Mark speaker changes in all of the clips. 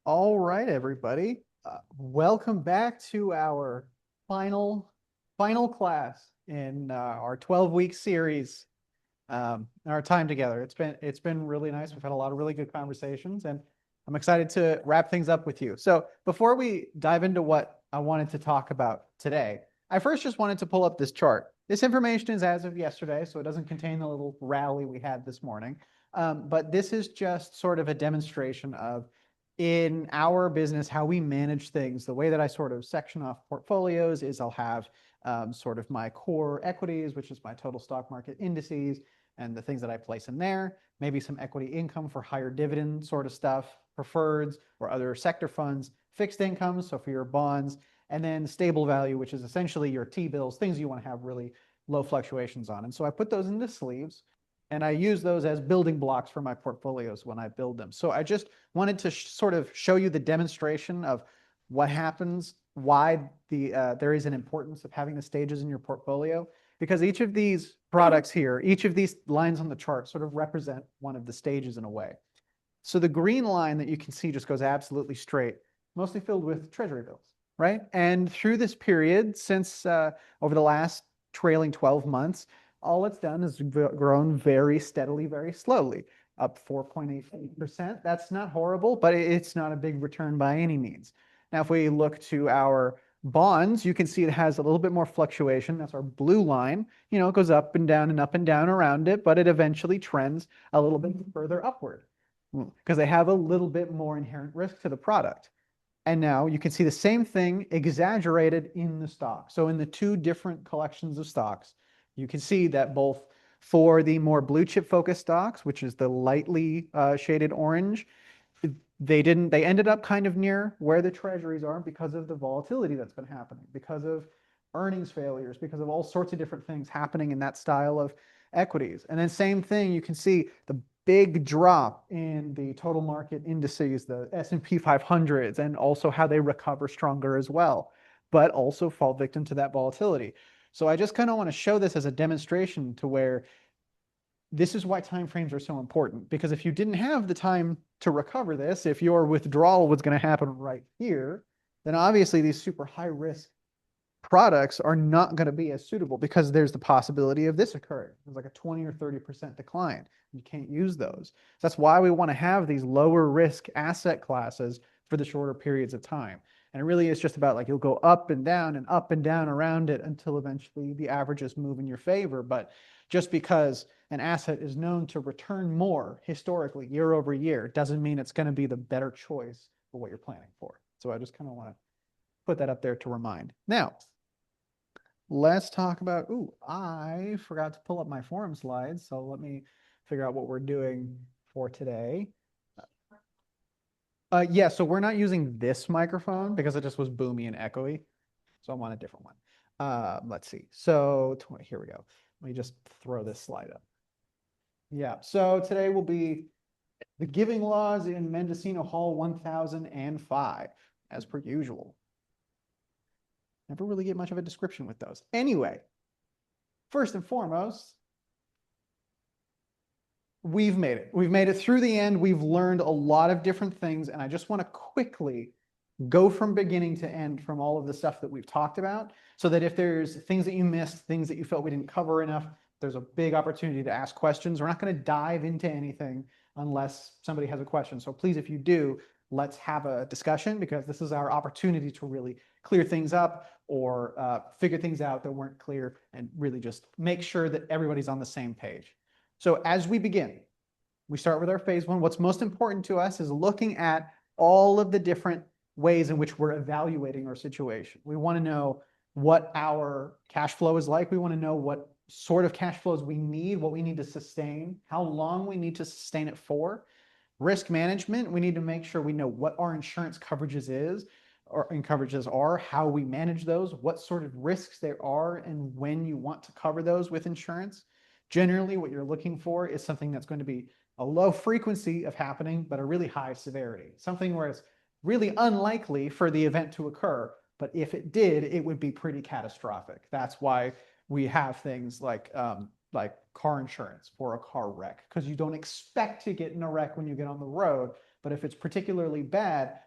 Speaker 1: All right, everybody. Welcome back to our final final class in our 12-week series. Our time together. It's been really nice. We've had a lot of really good conversations, and I'm excited to wrap things up with you. So before we dive into what I wanted to talk about today, I first just wanted to pull up this chart. This information is as of yesterday, so it doesn't contain the little rally we had this morning. But this is just sort of a demonstration of in our business how we manage things. The way that I sort of section off portfolios is I'll have sort of my core equities, which is my total stock market indices, and the things that I place in there, maybe some equity income for higher dividend sort of stuff, preferreds or other sector funds, fixed income, so for your bonds, and then stable value, which is essentially your T-bills, things you want to have really low fluctuations on. And so I put those into sleeves and I use those as building blocks for my portfolios when I build them. So I just wanted to sort of show you the demonstration of what happens, why there is an importance of having the stages in your portfolio, because each of these products here, each of these lines on the chart sort of represent one of the stages in a way. So the green line that you can see just goes absolutely straight, mostly filled with treasury bills, right? And through this period, since over the last trailing 12 months, all it's done is grown very steadily, very slowly, up 4.8%. That's not horrible, but it's not a big return by any means. Now, if we look to our bonds, you can see it has a little bit more fluctuation. That's our blue line. It goes up and down around it, but it eventually trends a little bit further upward because they have a little bit more inherent risk to the product. And now you can see the same thing exaggerated in the stock. So in the two different collections of stocks, you can see that both for the more blue chip focused stocks, which is the lightly shaded orange, they ended up kind of near where the treasuries are because of the volatility that's been happening, because of earnings failures, because of all sorts of different things happening in that style of equities. And then same thing, you can see the big drop in the total market indices, the S&P 500s, and also how they recover stronger as well, but also fall victim to that volatility. So I just kind of want to show this as a demonstration to where this is why timeframes are so important, because if you didn't have the time to recover this, if your withdrawal was going to happen right here, then obviously these super high risk products are not going to be as suitable because there's the possibility of this occurring. There's like a 20 or 30% decline. You can't use those. So that's why we want to have these lower risk asset classes for the shorter periods of time. And it really is just about like you'll go up and down around it until eventually the averages move in your favor. But just because an asset is known to return more historically year over year doesn't mean it's going to be the better choice for what you're planning for. So I just kind of want to put that up there to remind. Now, let's talk about, I forgot to pull up my forum slides, so let me figure out what we're doing for today. Yeah, so we're not using this microphone because it just was boomy and echoey. So I'm on a different one. Let's see. So here we go. Let me just throw this slide up. Yeah, so today will be the giving laws in Mendocino Hall 1005, as per usual. Never really get much of a description with those. Anyway, first and foremost, we've made it. We've made it through the end. We've learned a lot of different things, and I just want to quickly go from beginning to end from all of the stuff that we've talked about, so that if there's things that you missed, things that you felt we didn't cover enough, there's a big opportunity to ask questions. We're not going to dive into anything unless somebody has a question. So please, if you do, let's have a discussion, because this is our opportunity to really clear things up or figure things out that weren't clear, and really just make sure that everybody's on the same page. So as we begin, we start with our phase one. What's most important to us is looking at all of the different ways in which we're evaluating our situation. We want to know what our cash flow is like. We want to know what sort of cash flows we need, what we need to sustain, how long we need to sustain it for. Risk management, we need to make sure we know what our insurance coverages are, how we manage those, what sort of risks there are, and when you want to cover those with insurance. Generally, what you're looking for is something that's going to be a low frequency of happening, but a really high severity. Something where it's really unlikely for the event to occur, but if it did, it would be pretty catastrophic. That's why we have things like car insurance for a car wreck, because you don't expect to get in a wreck when you get on the road, but if it's particularly bad,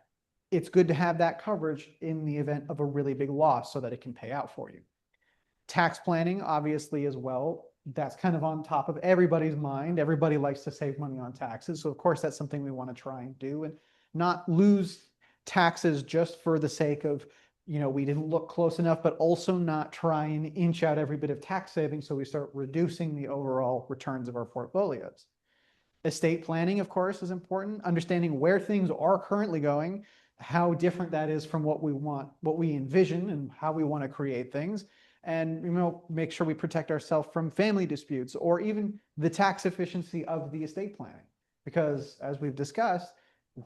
Speaker 1: it's good to have that coverage in the event of a really big loss so that it can pay out for you. Tax planning, obviously, as well. That's kind of on top of everybody's mind. Everybody likes to save money on taxes. So, of course, that's something we want to try and do and not lose taxes just for the sake of, we didn't look close enough, but also not try and inch out every bit of tax savings so we start reducing the overall returns of our portfolios. Estate planning, of course, is important. Understanding where things are currently going, how different that is from what we want, what we envision, and how we want to create things. And make sure we protect ourselves from family disputes or even the tax efficiency of the estate planning. Because as we've discussed,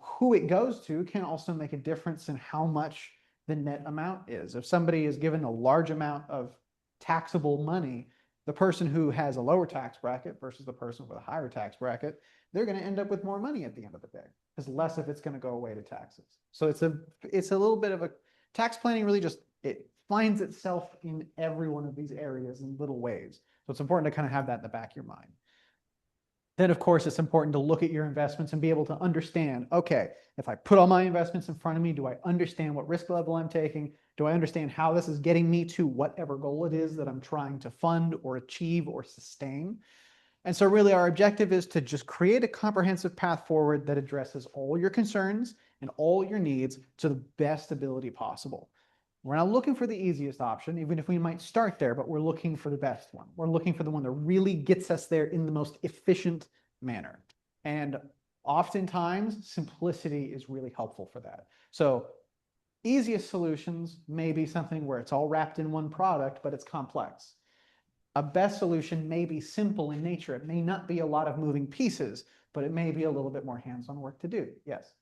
Speaker 1: who it goes to can also make a difference in how much the net amount is. If somebody is given a large amount of taxable money, the person who has a lower tax bracket versus the person with a higher tax bracket, they're going to end up with more money at the end of the day because less of it's going to go away to taxes. So it's a little bit of a tax planning really just, it finds itself in every one of these areas in little ways. So it's important to kind of have that in the back of your mind. Then, of course, it's important to look at your investments and be able to understand, okay, if I put all my investments in front of me, do I understand what risk level I'm taking? Do I understand how this is getting me to whatever goal it is that I'm trying to fund or achieve or sustain? And so really our objective is to just create a comprehensive path forward that addresses all your concerns and all your needs to the best ability possible. We're not looking for the easiest option, even if we might start there, but we're looking for the best one. We're looking for the one that really gets us there in the most efficient manner. And oftentimes, simplicity is really helpful for that. So easiest solutions may be something where it's all wrapped in one product, but it's complex. A best solution may be simple in nature. It may not be a lot of moving pieces, but it may be a little bit more hands-on work to do. Yes.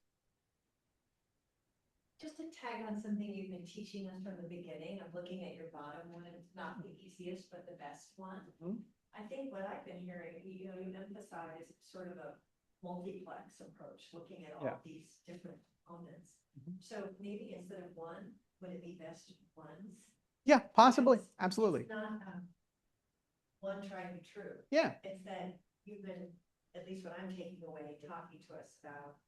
Speaker 2: Just to tag on something you've been teaching us from the beginning of looking at your bottom one, not the easiest, but the best one. Mm-hmm. I think what I've been hearing, you emphasize sort of a multiplex approach, looking at all these different components. Mm-hmm. So maybe instead of one, would it be best ones?
Speaker 1: Yeah, possibly. Absolutely.
Speaker 2: It's not one tried and true.
Speaker 1: Yeah.
Speaker 2: It's that you've been, at least what I'm taking away, talking to us about,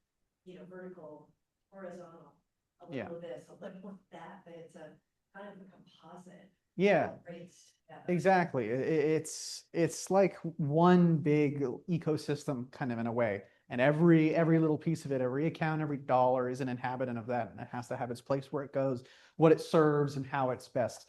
Speaker 2: vertical, horizontal, a little of this, a little of that, but it's a kind of a composite.
Speaker 1: Yeah, exactly. It's like one big ecosystem kind of in a way. And every little piece of it, every account, every dollar is an inhabitant of that. And it has to have its place where it goes, what it serves and how it's best.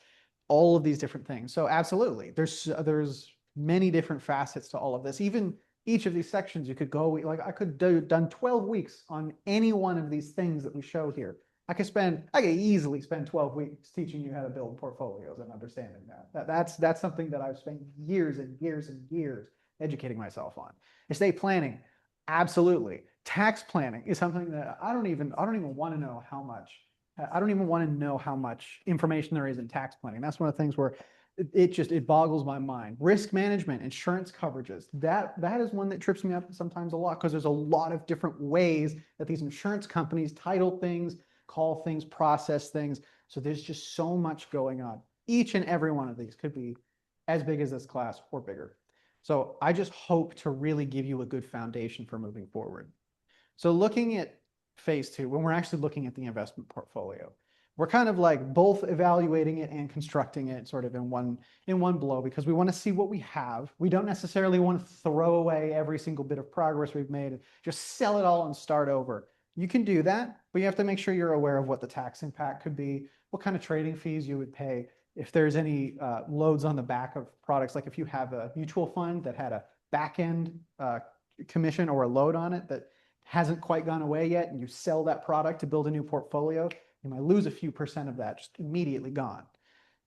Speaker 1: All of these different things. So absolutely, there's many different facets to all of this. Even each of these sections, you could go, like I could done 12 weeks on any one of these things that we show here. I could easily spend 12 weeks teaching you how to build portfolios and understanding that. That's something that I've spent years and years and years educating myself on. Estate planning, absolutely. Tax planning is something that I don't even want to know how much. I don't even want to know how much information there is in tax planning. That's one of the things where it boggles my mind. Risk management, insurance coverages, that is one that trips me up sometimes a lot because there's a lot of different ways that these insurance companies title things, call things, process things. So there's just so much going on. Each and every one of these could be as big as this class or bigger. So I just hope to really give you a good foundation for moving forward. So looking at phase two, when we're actually looking at the investment portfolio, we're kind of like both evaluating it and constructing it sort of in one blow because we want to see what we have. We don't necessarily want to throw away every single bit of progress we've made and just sell it all and start over. You can do that, but you have to make sure you're aware of what the tax impact could be, what kind of trading fees you would pay, if there's any loads on the back of products, like if you have a mutual fund that had a back end commission or a load on it that hasn't quite gone away yet, and you sell that product to build a new portfolio, you might lose a few percent of that, just immediately gone.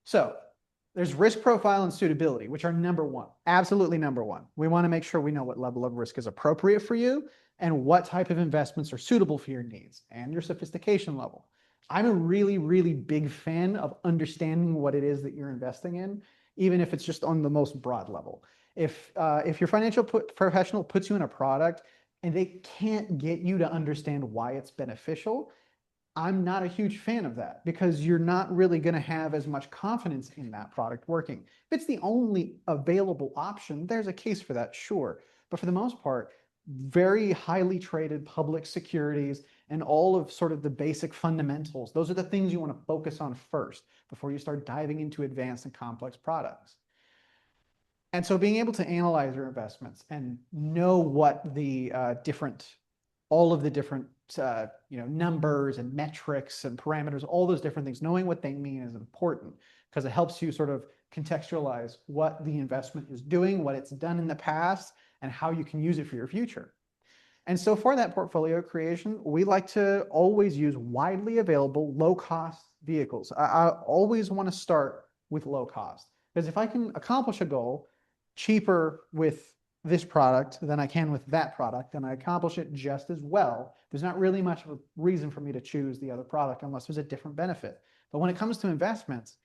Speaker 1: So there's risk profile and suitability, which are number one, absolutely number one. We want to make sure we know what level of risk is appropriate for you and what type of investments are suitable for your needs and your sophistication level. I'm a really, really big fan of understanding what it is that you're investing in, even if it's just on the most broad level. If your financial professional puts you in a product and they can't get you to understand why it's beneficial, I'm not a huge fan of that because you're not really going to have as much confidence in that product working. If it's the only available option, there's a case for that, sure. But for the most part, very highly traded public securities and all of sort of the basic fundamentals. Those are the things you want to focus on first before you start diving into advanced and complex products. And so being able to analyze your investments and know what the all of the different numbers and metrics and parameters, all those different things, knowing what they mean is important because it helps you sort of contextualize what the investment is doing, what it's done in the past, and how you can use it for your future. And so for that portfolio creation, we like to always use widely available low-cost vehicles. I always want to start with low cost because if I can accomplish a goal cheaper with this product than I can with that product, and I accomplish it just as well, there's not really much of a reason for me to choose the other product unless there's a different benefit. But when it comes to investments,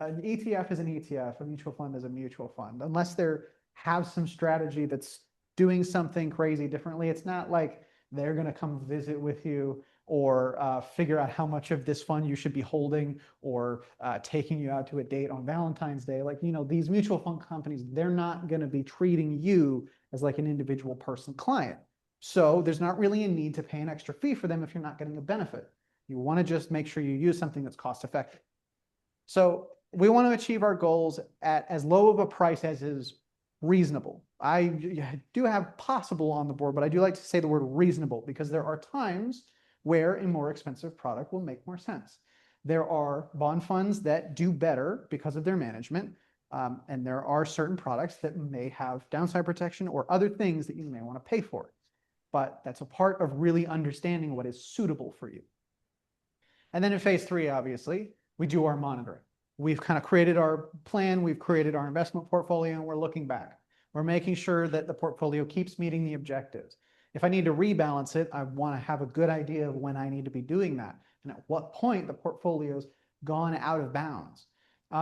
Speaker 1: an ETF is an ETF, a mutual fund is a mutual fund. Unless they have some strategy that's doing something crazy differently, it's not like they're going to come visit with you or figure out how much of this fund you should be holding or taking you out to a date on Valentine's Day. Like, these mutual fund companies, they're not going to be treating you as like an individual person client. So there's not really a need to pay an extra fee for them if you're not getting a benefit. You want to just make sure you use something that's cost effective. So we want to achieve our goals at as low of a price as is reasonable. I do have possible on the board, but I do like to say the word reasonable because there are times where a more expensive product will make more sense. There are bond funds that do better because of their management, and there are certain products that may have downside protection or other things that you may want to pay for. But that's a part of really understanding what is suitable for you. And then in phase 3, obviously, we do our monitoring. We've kind of created our plan, we've created our investment portfolio, and we're looking back. We're making sure that the portfolio keeps meeting the objectives. If I need to rebalance it, I want to have a good idea of when I need to be doing that and at what point the portfolio's gone out of bounds.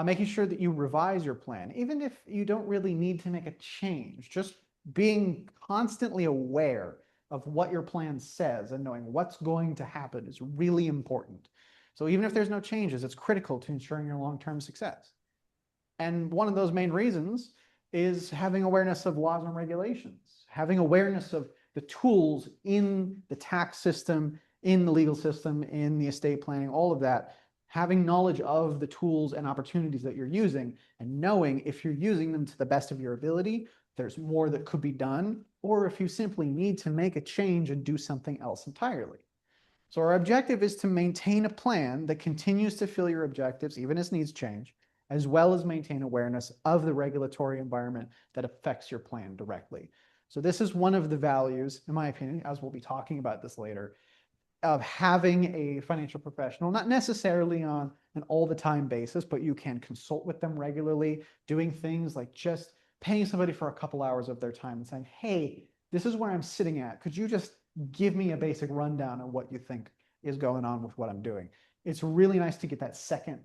Speaker 1: Making sure that you revise your plan, even if you don't really need to make a change, just being constantly aware of what your plan says and knowing what's going to happen is really important. So even if there's no changes, it's critical to ensuring your long-term success. And one of those main reasons is having awareness of laws and regulations, having awareness of the tools in the tax system, in the legal system, in the estate planning, all of that, having knowledge of the tools and opportunities that you're using and knowing if you're using them to the best of your ability, there's more that could be done, or if you simply need to make a change and do something else entirely. So our objective is to maintain a plan that continues to fill your objectives, even as needs change, as well as maintain awareness of the regulatory environment that affects your plan directly. So this is one of the values, in my opinion, as we'll be talking about this later, of having a financial professional, not necessarily on an all the time basis, but you can consult with them regularly, doing things like just paying somebody for a couple hours of their time and saying, hey, this is where I'm sitting at. Could you just give me a basic rundown of what you think is going on with what I'm doing? It's really nice to get that second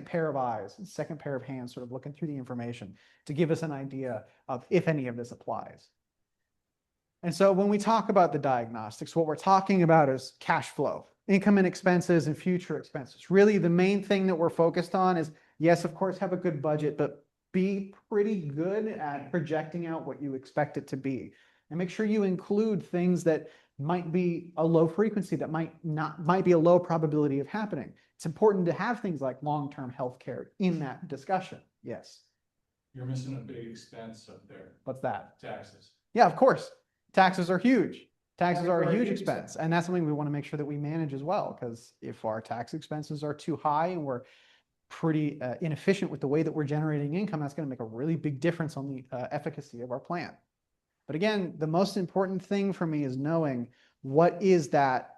Speaker 1: pair of eyes, second pair of hands sort of looking through the information to give us an idea of if any of this applies. And so when we talk about the diagnostics, what we're talking about is cash flow, income and expenses and future expenses. Really, the main thing that we're focused on is, yes, of course, have a good budget, but be pretty good at projecting out what you expect it to be. And make sure you include things that might be a low frequency, that might be a low probability of happening. It's important to have things like long-term health care in that discussion. Yes.
Speaker 3: You're missing a big expense up there.
Speaker 1: What's that?
Speaker 3: Taxes.
Speaker 1: Yeah, of course. Taxes are huge. Taxes are a huge expense. And that's something we want to make sure that we manage as well. Because if our tax expenses are too high and we're pretty inefficient with the way that we're generating income, that's going to make a really big difference on the efficacy of our plan. But again, the most important thing for me is knowing what is that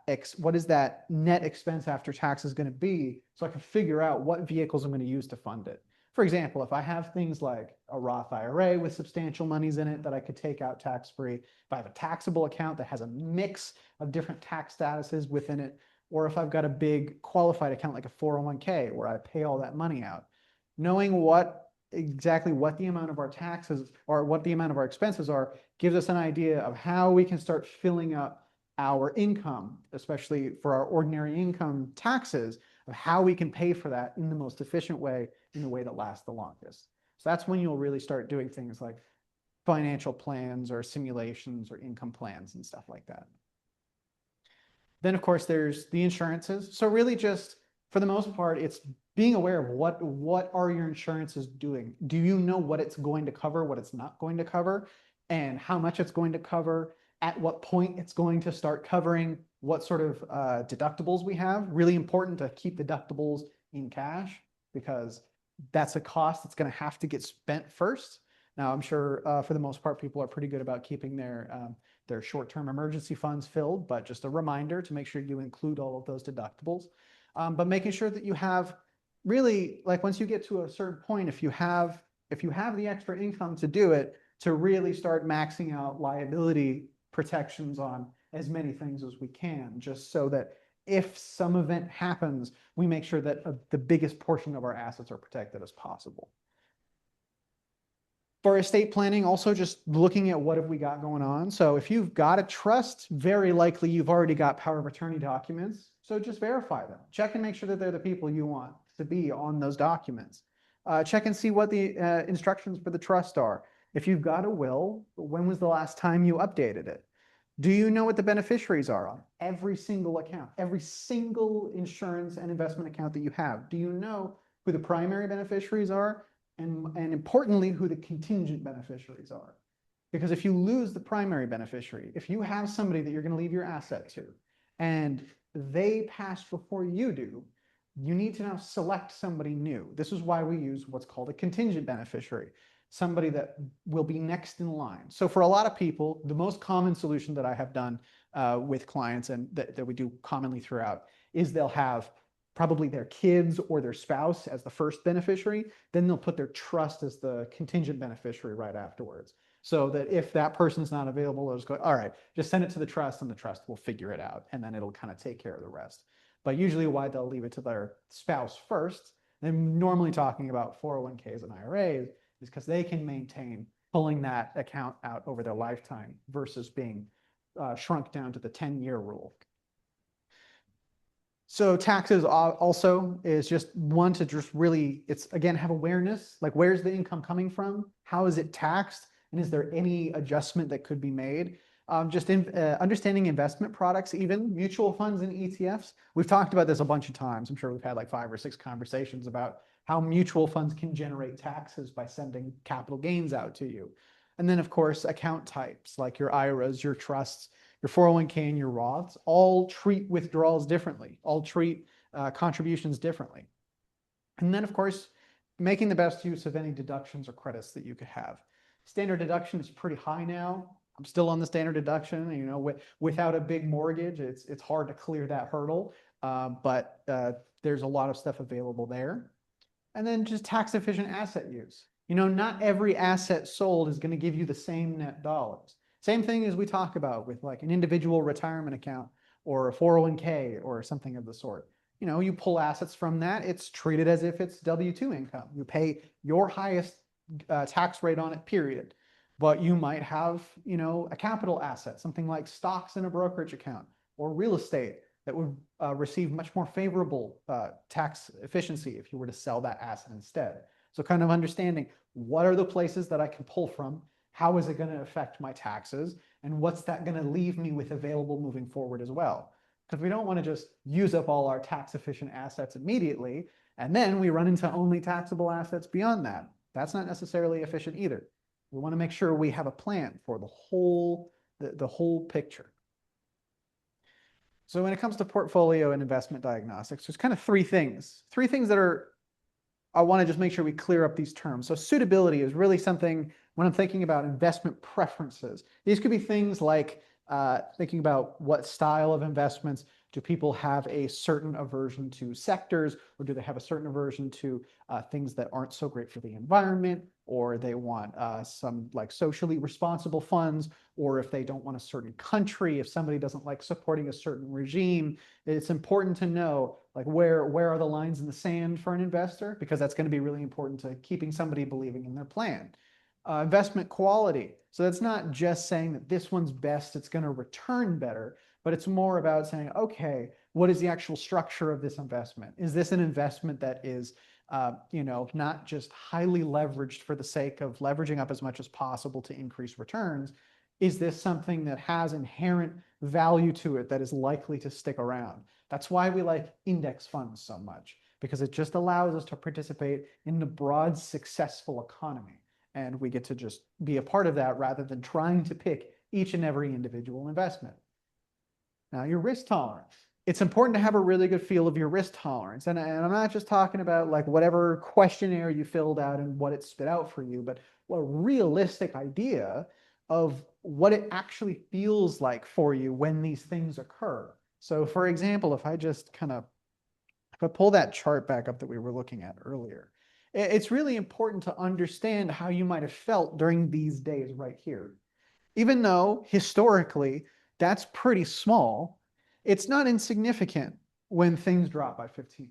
Speaker 1: net expense after taxes going to be, so I can figure out what vehicles I'm going to use to fund it. For example, if I have things like a Roth IRA with substantial monies in it that I could take out tax-free, if I have a taxable account that has a mix of different tax statuses within it, or if I've got a big qualified account like a 401k where I pay all that money out, knowing exactly what the amount of our taxes or what the amount of our expenses are gives us an idea of how we can start filling up our income, especially for our ordinary income taxes, of how we can pay for that in the most efficient way, in the way that lasts the longest. So that's when you'll really start doing things like financial plans or simulations or income plans and stuff like that. Then, of course, there's the insurances. So really just for the most part, it's being aware of what are your insurances doing? Do you know what it's going to cover, what it's not going to cover, and how much it's going to cover, at what point it's going to start covering, what sort of deductibles we have. Really important to keep deductibles in cash because that's a cost that's going to have to get spent first. Now, I'm sure for the most part, people are pretty good about keeping their short-term emergency funds filled, but just a reminder to make sure you include all of those deductibles. But making sure that you have really, like once you get to a certain point, if you have the extra income to do it, to really start maxing out liability protections on as many things as we can, just so that if some event happens, we make sure that the biggest portion of our assets are protected as possible. For estate planning, also just looking at what have we got going on. So if you've got a trust, very likely you've already got power of attorney documents. So just verify them. Check and make sure that they're the people you want to be on those documents. Check and see what the instructions for the trust are. If you've got a will, when was the last time you updated it? Do you know what the beneficiaries are on every single account, every single insurance and investment account that you have? Do you know who the primary beneficiaries are? And importantly, who the contingent beneficiaries are. Because if you lose the primary beneficiary, if you have somebody that you're going to leave your asset to, and they pass before you do, you need to now select somebody new. This is why we use what's called a contingent beneficiary, somebody that will be next in line. So for a lot of people, the most common solution that I have done with clients and that we do commonly throughout is they'll have probably their kids or their spouse as the first beneficiary, then they'll put their trust as the contingent beneficiary right afterwards. So that if that person's not available, they'll just go, all right, just send it to the trust and the trust will figure it out. And then it'll kind of take care of the rest. But usually why they'll leave it to their spouse first, I'm normally talking about 401ks and IRAs, is because they can maintain pulling that account out over their lifetime versus being shrunk down to the 10-year rule. So taxes also is just one to just really, it's again, have awareness, like where's the income coming from? How is it taxed? And is there any adjustment that could be made? Just understanding investment products, even mutual funds and ETFs. We've talked about this a bunch of times. I'm sure we've had like 5 or 6 conversations about how mutual funds can generate taxes by sending capital gains out to you. And then of course, account types like your IRAs, your trusts, your 401k and your Roths all treat withdrawals differently, all treat contributions differently. And then of course, making the best use of any deductions or credits that you could have. Standard deduction is pretty high now. I'm still on the standard deduction, you know, without a big mortgage, it's hard to clear that hurdle, but there's a lot of stuff available there. And then just tax efficient asset use. You know, not every asset sold is going to give you the same net dollars. Same thing as we talk about with like an individual retirement account or a 401k or something of the sort. You know, you pull assets from that, it's treated as if it's W-2 income. You pay your highest tax rate on it, period. But you might have, you know, a capital asset, something like stocks in a brokerage account or real estate that would receive much more favorable tax efficiency if you were to sell that asset instead. So kind of understanding what are the places that I can pull from, how is it going to affect my taxes, and what's that going to leave me with available moving forward as well. Because we don't want to just use up all our tax efficient assets immediately, and then we run into only taxable assets beyond that. That's not necessarily efficient either. We want to make sure we have a plan for the whole picture. So when it comes to portfolio and investment diagnostics, there's kind of three things that are, I want to just make sure we clear up these terms. So suitability is really something when I'm thinking about investment preferences. These could be things like thinking about what style of investments. Do people have a certain aversion to sectors, or do they have a certain aversion to things that aren't so great for the environment, or they want some like socially responsible funds, or if they don't want a certain country, if somebody doesn't like supporting a certain regime. It's important to know like where are the lines in the sand for an investor, because that's going to be really important to keeping somebody believing in their plan. Investment quality. So that's not just saying that this one's best, it's going to return better, but it's more about saying, okay, what is the actual structure of this investment? Is this an investment that is, you know, not just highly leveraged for the sake of leveraging up as much as possible to increase returns? Is this something that has inherent value to it that is likely to stick around? That's why we like index funds so much, because it just allows us to participate in the broad, successful economy. And we get to just be a part of that rather than trying to pick each and every individual investment. Now, your risk tolerance. It's important to have a really good feel of your risk tolerance. And I'm not just talking about like whatever questionnaire you filled out and what it spit out for you, but a realistic idea of what it actually feels like for you when these things occur. So for example, if I pull that chart back up that we were looking at earlier, it's really important to understand how you might have felt during these days right here. Even though historically that's pretty small, it's not insignificant when things drop by 15%.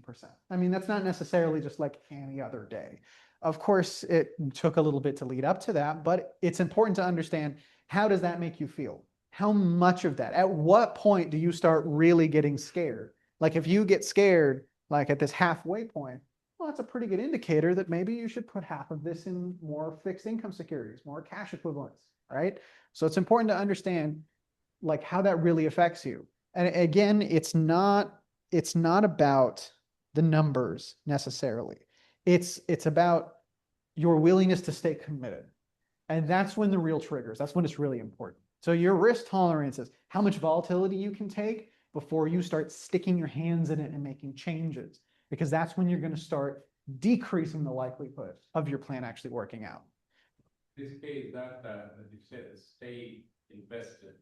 Speaker 1: I mean, that's not necessarily just like any other day. Of course, it took a little bit to lead up to that, but it's important to understand, how does that make you feel? How much of that? At what point do you start really getting scared? Like if you get scared, like at this halfway point, well, that's a pretty good indicator that maybe you should put half of this in more fixed income securities, more cash equivalents, right? So it's important to understand like how that really affects you. And again, it's not about the numbers necessarily. It's about your willingness to stay committed. And that's when the real triggers, that's when it's really important. So your risk tolerance is how much volatility you can take before you start sticking your hands in it and making changes, because that's when you're going to start decreasing the likelihood of your plan actually working out.
Speaker 3: This case, that you said, stay invested.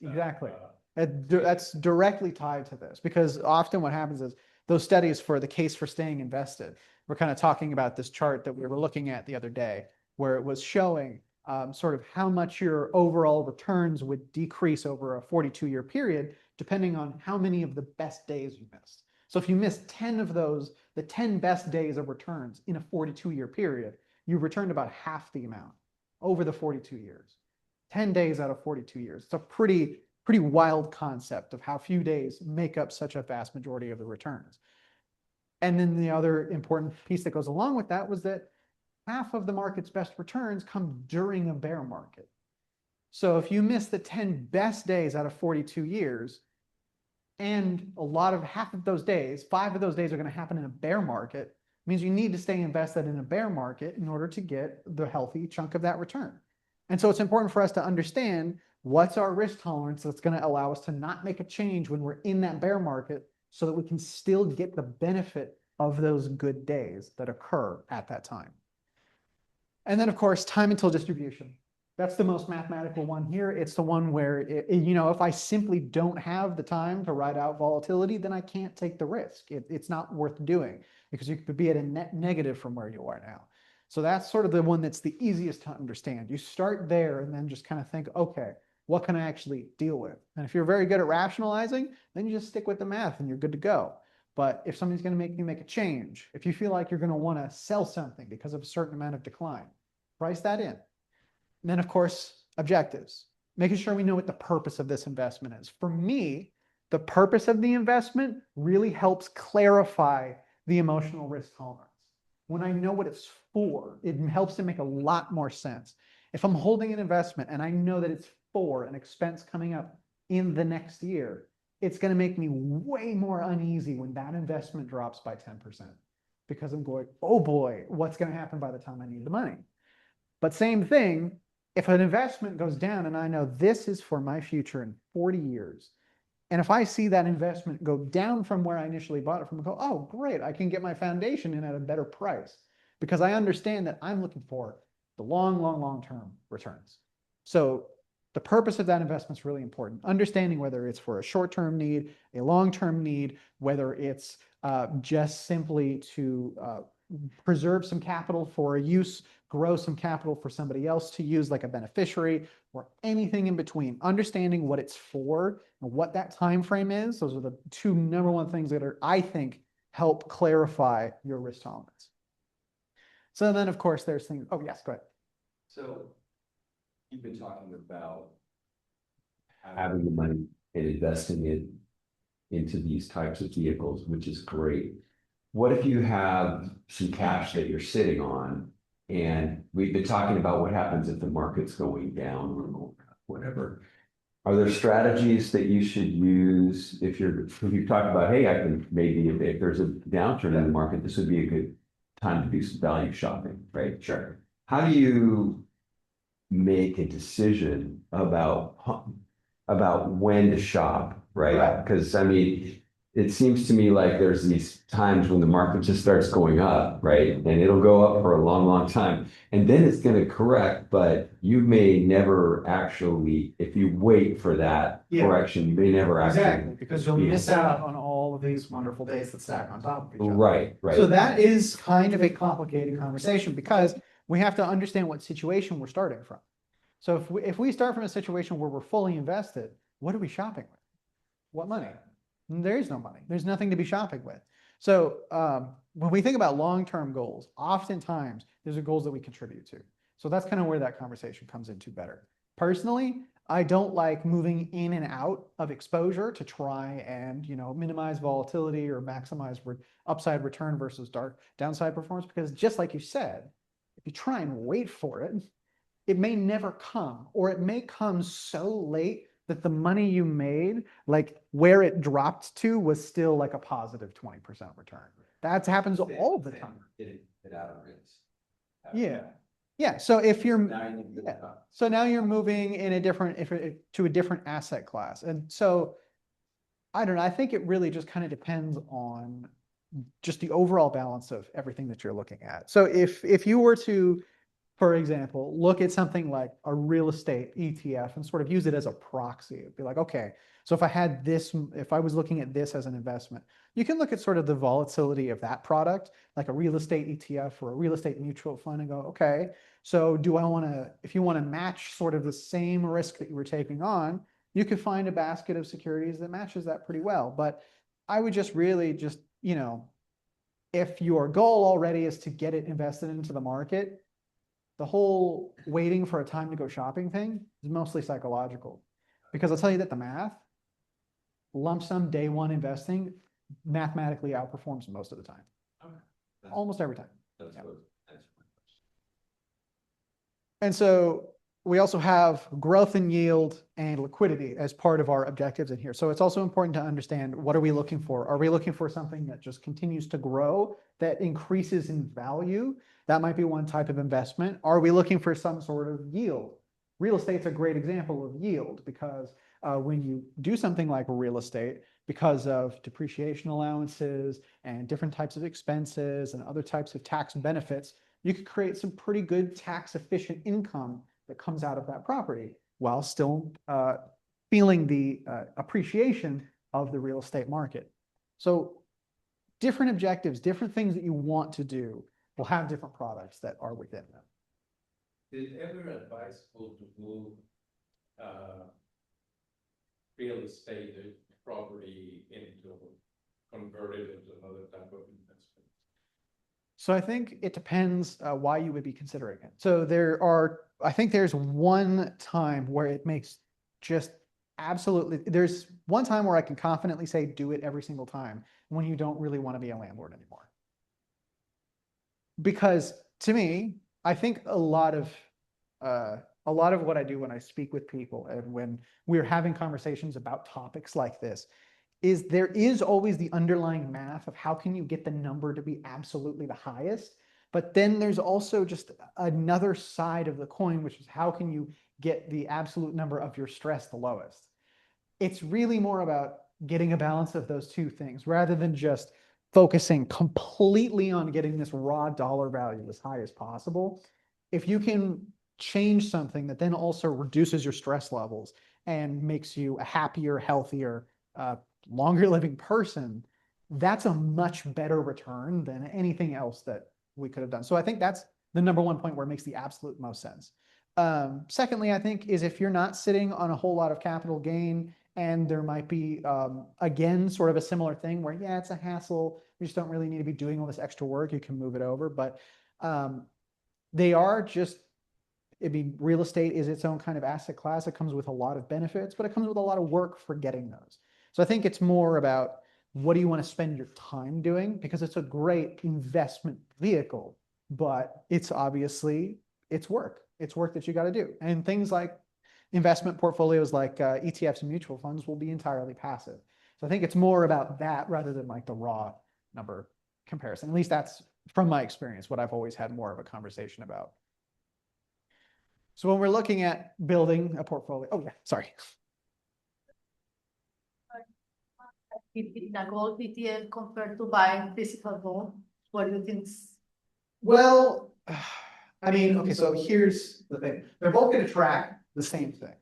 Speaker 1: Exactly. That's directly tied to this, because often what happens is those studies for the case for staying invested, we're kind of talking about this chart that we were looking at the other day, where it was showing sort of how much your overall returns would decrease over a 42-year period, depending on how many of the best days you missed. So if you missed 10 of those, the 10 best days of returns in a 42-year period, you returned about half the amount over the 42 years. 10 days out of 42 years. It's a pretty wild concept of how few days make up such a vast majority of the returns. And then the other important piece that goes along with that was that half of the market's best returns come during a bear market. So if you miss the 10 best days out of 42 years, and half of those days, 5 of those days are going to happen in a bear market, means you need to stay invested in a bear market in order to get the healthy chunk of that return. And so it's important for us to understand what's our risk tolerance that's going to allow us to not make a change when we're in that bear market, so that we can still get the benefit of those good days that occur at that time. And then of course, time until distribution. That's the most mathematical one here. It's the one where, if I simply don't have the time to ride out volatility, then I can't take the risk. It's not worth doing, because you could be at a net negative from where you are now. So that's sort of the one that's the easiest to understand. You start there and then just kind of think, okay, what can I actually deal with? And if you're very good at rationalizing, then you just stick with the math and you're good to go. But if somebody's going to make you make a change, if you feel like you're going to want to sell something because of a certain amount of decline, price that in. And then of course, objectives, making sure we know what the purpose of this investment is. For me, the purpose of the investment really helps clarify the emotional risk tolerance. When I know what it's for, it helps to make a lot more sense. If I'm holding an investment and I know that it's for an expense coming up in the next year, it's going to make me way more uneasy when that investment drops by 10%, because I'm going, oh boy, what's going to happen by the time I need the money? But same thing, if an investment goes down and I know this is for my future in 40 years, and if I see that investment go down from where I initially bought it from, I go, oh, great, I can get my foundation in at a better price, because I understand that I'm looking for the long-term returns. So the purpose of that investment is really important. Understanding whether it's for a short-term need, a long-term need, whether it's just simply to preserve some capital for a use, grow some capital for somebody else to use like a beneficiary, or anything in between. Understanding what it's for and what that time frame is, those are the two number one things that I think help clarify your risk tolerance. So then of course there's things, oh yes, go ahead.
Speaker 4: So you've been talking about having the money and investing it into these types of vehicles, which is great. What if you have some cash that you're sitting on, and we've been talking about what happens if the market's going down whatever. Are there strategies that you should use if if you've talked about, hey, I can maybe if there's a downturn in the market, this would be a good time to do some value shopping, right?
Speaker 5: Sure.
Speaker 4: How do you make a decision about when to shop, right?
Speaker 5: Right.
Speaker 4: Because I mean, it seems to me like there's these times when the market just starts going up, right? And it'll go up for a long, long time. And then it's going to correct, but you may never actually, if you wait for that
Speaker 1: Yeah.
Speaker 4: correction, you may never
Speaker 1: Exactly,
Speaker 4: actually.
Speaker 1: because you'll
Speaker 4: be-
Speaker 1: miss out on all of these wonderful days that stack on top of each other.
Speaker 4: Right, right.
Speaker 1: So that is kind of a complicated conversation because we have to understand what situation we're starting from. So if we start from a situation where we're fully invested, what are we shopping with? What money? There is no money. There's nothing to be shopping with. So when we think about long-term goals, oftentimes those are goals that we contribute to. So that's kind of where that conversation comes into better. Personally, I don't like moving in and out of exposure to try and, minimize volatility or maximize upside return versus downside performance, because just like you said, if you try and wait for it, it may never come, or it may come so late that the money you made, like where it dropped to, was still like a positive 20% return. That happens all the time.
Speaker 4: Get out of risk.
Speaker 1: Yeah. Yeah. So if you're,
Speaker 4: Now you can-
Speaker 1: yeah. So now you're moving in to a different asset class. And so I don't know, I think it really just kind of depends on just the overall balance of everything that you're looking at. So if you were to, for example, look at something like a real estate ETF and sort of use it as a proxy. It'd be like, okay, so if I was looking at this as an investment, you can look at sort of the volatility of that product, like a real estate ETF or a real estate mutual fund, and go, okay, so if you want to match sort of the same risk that you were taking on, you could find a basket of securities that matches that pretty well. But I would just really if your goal already is to get it invested into the market, the whole waiting for a time to go shopping thing is mostly psychological. Because I'll tell you that the math, lump sum day one investing mathematically outperforms most of the time.
Speaker 4: Okay.
Speaker 1: Almost every time.
Speaker 4: That's
Speaker 1: Yeah.
Speaker 4: what- that's my question.
Speaker 1: And so we also have growth and yield and liquidity as part of our objectives in here. So it's also important to understand, what are we looking for? Are we looking for something that just continues to grow, that increases in value? That might be one type of investment. Are we looking for some sort of yield? Real estate's a great example of yield, because when you do something like real estate, because of depreciation allowances and different types of expenses and other types of tax benefits, you could create some pretty good tax efficient income that comes out of that property while still feeling the appreciation of the real estate market. So different objectives, different things that you want to do will have different products that are within them.
Speaker 3: Is it ever advisable to move real estate property convert it into another type of investment?
Speaker 1: So I think it depends why you would be considering it. So I think there's one time where it makes just absolutely, there's one time where I can confidently say do it every single time, when you don't really want to be a landlord anymore. Because to me, I think a lot of what I do when I speak with people and when we're having conversations about topics like this is there is always the underlying math of how can you get the number to be absolutely the highest. But then there's also just another side of the coin, which is how can you get the absolute number of your stress the lowest. It's really more about getting a balance of those two things rather than just focusing completely on getting this raw dollar value as high as possible. If you can change something that then also reduces your stress levels and makes you a happier, healthier, longer living person, that's a much better return than anything else that we could have done. So I think that's the number one point where it makes the absolute most sense. Secondly, I think is if you're not sitting on a whole lot of capital gain, and there might be, again, sort of a similar thing where, yeah, it's a hassle. You just don't really need to be doing all this extra work. You can move it over. But they are just, real estate is its own kind of asset class. It comes with a lot of benefits, but it comes with a lot of work for getting those. So I think it's more about what do you want to spend your time doing? Because it's a great investment vehicle, but it's obviously, it's work. It's work that you got to do. And things like, investment portfolios like ETFs and mutual funds will be entirely passive. So I think it's more about that rather than like the raw number comparison. At least that's from my experience, what I've always had more of a conversation about. So when we're looking at building a portfolio, oh yeah, sorry.
Speaker 5: In a gold ETF compared to buying physical gold, what do you think?
Speaker 1: Well, I mean, okay, so here's the thing. They're both going to track the same thing,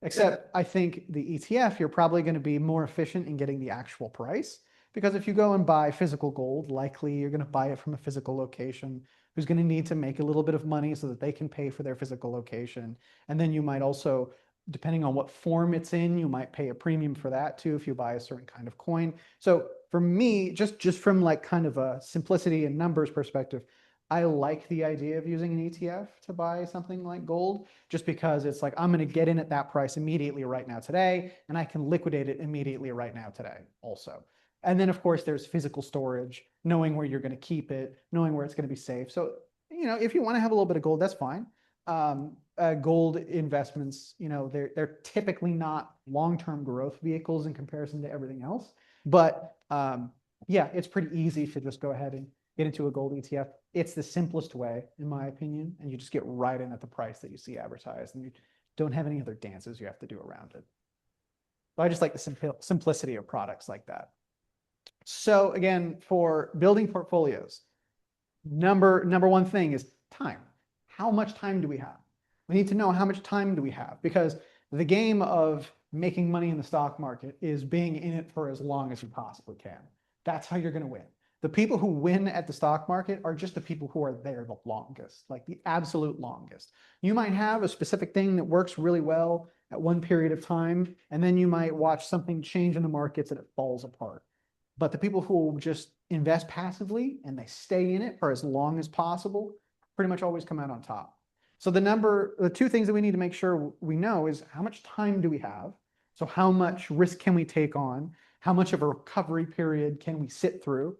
Speaker 1: except I think the ETF, you're probably going to be more efficient in getting the actual price. Because if you go and buy physical gold, likely you're going to buy it from a physical location who's going to need to make a little bit of money so that they can pay for their physical location. And then you might also, depending on what form it's in, you might pay a premium for that too if you buy a certain kind of coin. So for me, just from like kind of a simplicity and numbers perspective, I like the idea of using an ETF to buy something like gold, just because it's like, I'm going to get in at that price immediately right now today, and I can liquidate it immediately right now today also. And then of course there's physical storage, knowing where you're going to keep it, knowing where it's going to be safe. So, you know, if you want to have a little bit of gold, that's fine. Gold investments, you know, they're typically not long-term growth vehicles in comparison to everything else. But yeah, it's pretty easy to just go ahead and get into a gold ETF. It's the simplest way, in my opinion, and you just get right in at the price that you see advertised, and you don't have any other dances you have to do around it. So I just like the simplicity of products like that. So again, for building portfolios, number one thing is time. How much time do we have? We need to know how much time do we have, because the game of making money in the stock market is being in it for as long as you possibly can. That's how you're going to win. The people who win at the stock market are just the people who are there the longest, like the absolute longest. You might have a specific thing that works really well at one period of time, and then you might watch something change in the markets and it falls apart. But the people who just invest passively and they stay in it for as long as possible pretty much always come out on top. So the two things that we need to make sure we know is how much time do we have? So how much risk can we take on? How much of a recovery period can we sit through?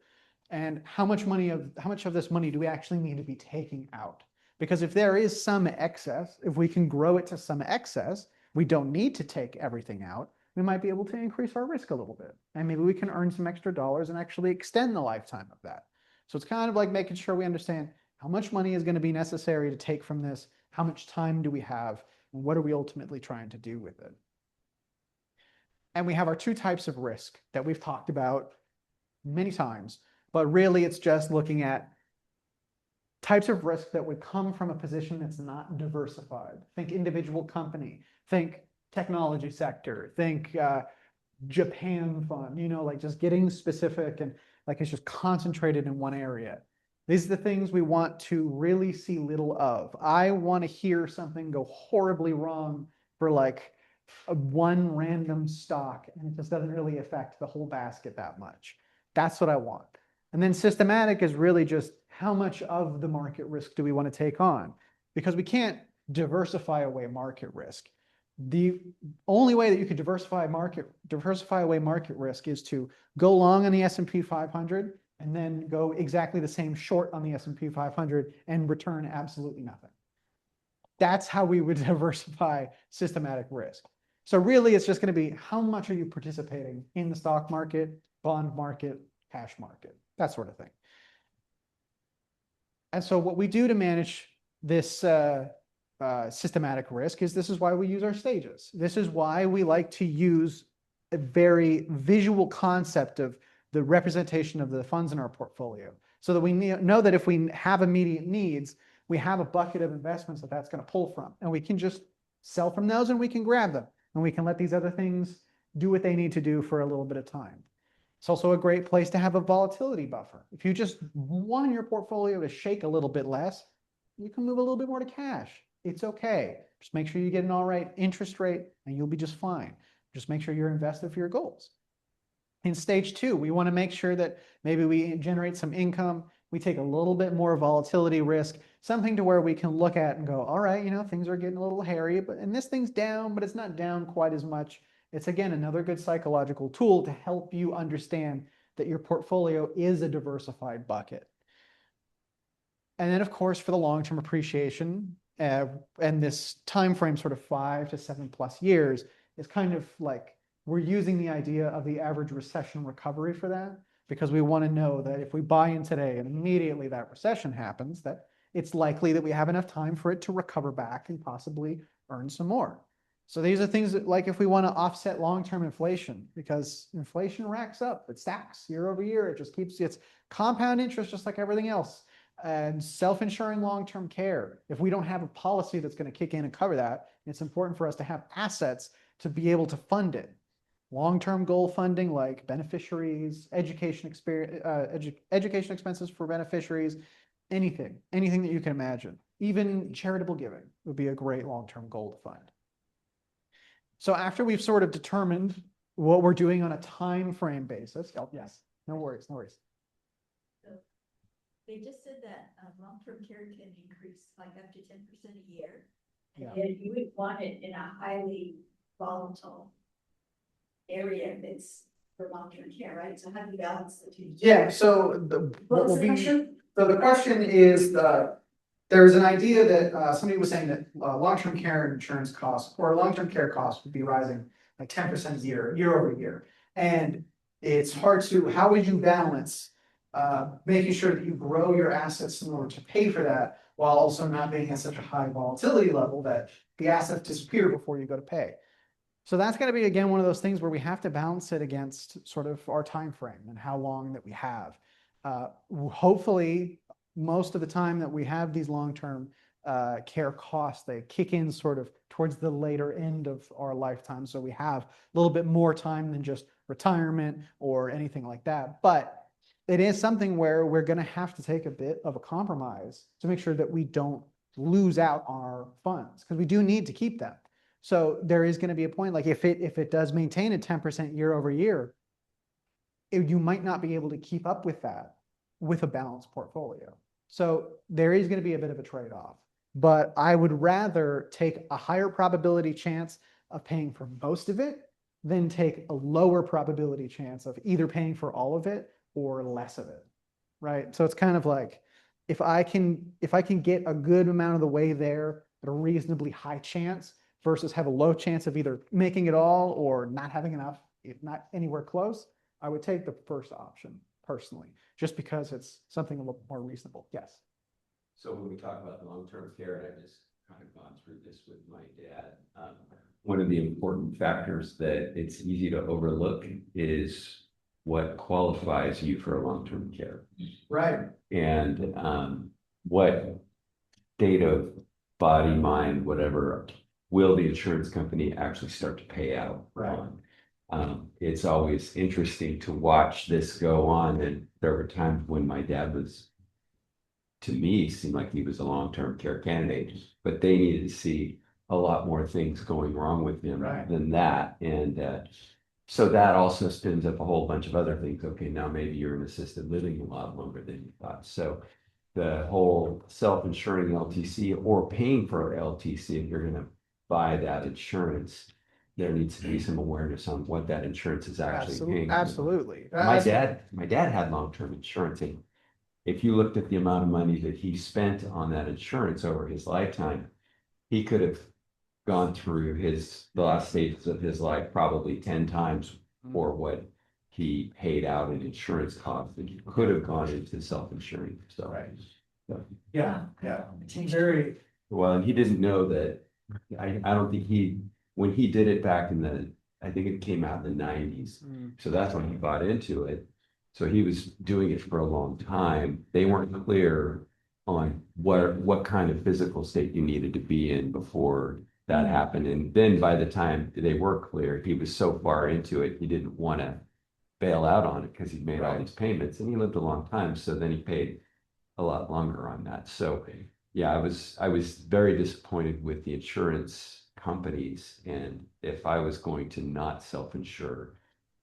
Speaker 1: And how much of this money do we actually need to be taking out? Because if there is some excess, if we can grow it to some excess, we don't need to take everything out. We might be able to increase our risk a little bit. And maybe we can earn some extra dollars and actually extend the lifetime of that. So it's kind of like making sure we understand how much money is going to be necessary to take from this, how much time do we have, and what are we ultimately trying to do with it? And we have our two types of risk that we've talked about many times, but really it's just looking at types of risk that would come from a position that's not diversified. Think individual company, think technology sector, think Japan fund, you know, like just getting specific and like it's just concentrated in one area. These are the things we want to really see little of. I want to hear something go horribly wrong for like one random stock, and it just doesn't really affect the whole basket that much. That's what I want. And then systematic is really just how much of the market risk do we want to take on? Because we can't diversify away market risk. The only way that you could diversify away market risk is to go long on the S&P 500 and then go exactly the same short on the S&P 500 and return absolutely nothing. That's how we would diversify systematic risk. So really, it's just going to be how much are you participating in the stock market, bond market, cash market, that sort of thing. And so what we do to manage this systematic risk is this is why we use our stages. This is why we like to use a very visual concept of the representation of the funds in our portfolio, so that we know that if we have immediate needs, we have a bucket of investments that's going to pull from, and we can just sell from those and we can grab them, and we can let these other things do what they need to do for a little bit of time. It's also a great place to have a volatility buffer. If you just want your portfolio to shake a little bit less, you can move a little bit more to cash. It's okay. Just make sure you get an all right interest rate and you'll be just fine. Just make sure you're invested for your goals. In stage two, we want to make sure that maybe we generate some income. We take a little bit more volatility risk, something to where we can look at and go, all right, you know, things are getting a little hairy, and this thing's down, but it's not down quite as much. It's, again, another good psychological tool to help you understand that your portfolio is a diversified bucket. And then, of course, for the long-term appreciation, and this time frame, sort of 5 to 7+ years, is kind of like we're using the idea of the average recession recovery for that, because we want to know that if we buy in today and immediately that recession happens, that it's likely that we have enough time for it to recover back and possibly earn some more. So these are things that, like, if we want to offset long-term inflation, because inflation racks up, it stacks year over year, it just keeps its compound interest just like everything else. And self-insuring long-term care, if we don't have a policy that's going to kick in and cover that, it's important for us to have assets to be able to fund it. Long-term goal funding, like beneficiaries, education expenses for beneficiaries, anything that you can imagine. Even charitable giving would be a great long-term goal to fund. So after we've sort of determined what we're doing on a time frame basis, yes, no worries.
Speaker 2: They just said that long-term care can increase like up to 10% a year. And
Speaker 1: Yeah.
Speaker 2: then you would want it in a highly volatile area if it's for long-term care, right? So how do you balance the two?
Speaker 1: Yeah, so what will be, so the question is, there's an idea that somebody was saying that long-term care insurance costs or long-term care costs would be rising like 10% a year over year. And it's hard to, how would you balance making sure that you grow your assets in order to pay for that, while also not being at such a high volatility level that the assets disappear before you go to pay? So that's going to be, again, one of those things where we have to balance it against sort of our time frame and how long that we have. Hopefully, most of the time that we have these long-term care costs, they kick in sort of towards the later end of our lifetime. So we have a little bit more time than just retirement or anything like that. But it is something where we're going to have to take a bit of a compromise to make sure that we don't lose out on our funds, because we do need to keep them. So there is going to be a point, like if it does maintain a 10% year over year, you might not be able to keep up with that with a balanced portfolio. So there is going to be a bit of a trade-off, but I would rather take a higher probability chance of paying for most of it than take a lower probability chance of either paying for all of it or less of it, right? So it's kind of like, if I can get a good amount of the way there at a reasonably high chance versus have a low chance of either making it all or not having enough, if not anywhere close, I would take the first option personally, just because it's something a little more reasonable. Yes.
Speaker 4: So when we talk about long-term care, and I just kind of gone through this with my dad, one of the important factors that it's easy to overlook is what qualifies you for a long-term care.
Speaker 1: Right.
Speaker 4: And what state of body, mind, whatever, will the insurance company actually start to pay out on? It's always interesting to watch this go on. And there were times when my dad was, to me, seemed like he was a long-term care candidate, but they needed to see a lot more things going wrong with him than that. And so that also spins up a whole bunch of other things. Okay, now maybe you're in assisted living a lot longer than you thought. So the whole self-insuring LTC or paying for LTC, if you're going to buy that insurance, there needs to be some awareness on what that insurance is actually paying.
Speaker 1: Absolutely.
Speaker 4: My dad had long-term insurance, and if you looked at the amount of money that he spent on that insurance over his lifetime, he could have gone through the last stages of his life probably 10 times for what he paid out in insurance costs that he could have gone into self-insuring. So,
Speaker 1: Yeah. Very.
Speaker 4: well, and he didn't know that. I don't think when he did it back I think it came out in the 90s. So that's when he bought into it. So he was doing it for a long time. They weren't clear on what kind of physical state you needed to be in before that happened. And then by the time they were clear, he was so far into it, he didn't want to bail out on it because he'd made all these payments and he lived a long time. So then he paid a lot longer on that. So yeah, I was very disappointed with the insurance companies. And if I was going to not self-insure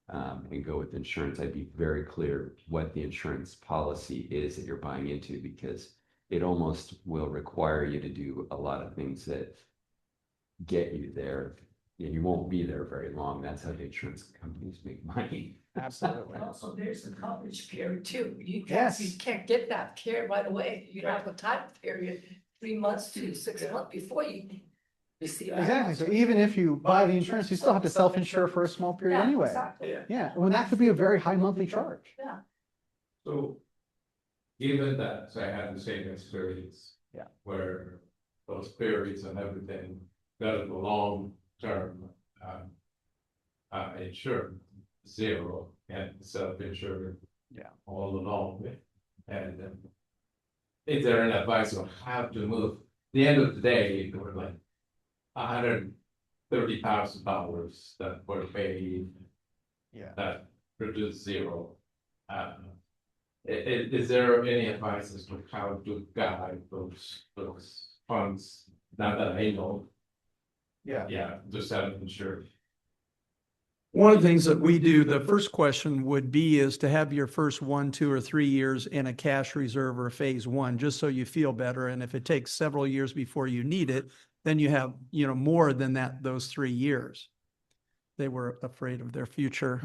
Speaker 4: and go with insurance, I'd be very clear what the insurance policy is that you're buying into, because it almost will require you to do a lot of things that get you there. And you won't be there very long. That's how the insurance companies make money.
Speaker 1: Absolutely.
Speaker 6: Also, there's a coverage period too. You
Speaker 1: Yes.
Speaker 6: can't get that care right away. You have a time period 3 months to 6 months before you receive. it.
Speaker 1: Exactly. So even if you buy the insurance, you still have to self-insure for a small period
Speaker 6: Yeah,
Speaker 1: anyway.
Speaker 6: exactly.
Speaker 1: Yeah, when that could be a very high monthly charge.
Speaker 6: Yeah.
Speaker 3: So, given that I had the same experience.
Speaker 1: Yeah.
Speaker 3: Where those periods and everything, got the long term, insured, zero, and self-insured.
Speaker 1: Yeah.
Speaker 3: All along with, and is there an advice on how to move? The end of the day, there were like $130,000 that were paid
Speaker 1: Yeah.
Speaker 3: that produced zero. Is there any advice as to how to guide those funds? Now that I know, yeah, just self-insured.
Speaker 7: One of the things that we do, the first question would be is to have your first 1, 2, or 3 years in a cash reserve or phase one, just so you feel better. And if it takes several years before you need it, then you have, more than that, those 3 years. They were afraid of their future.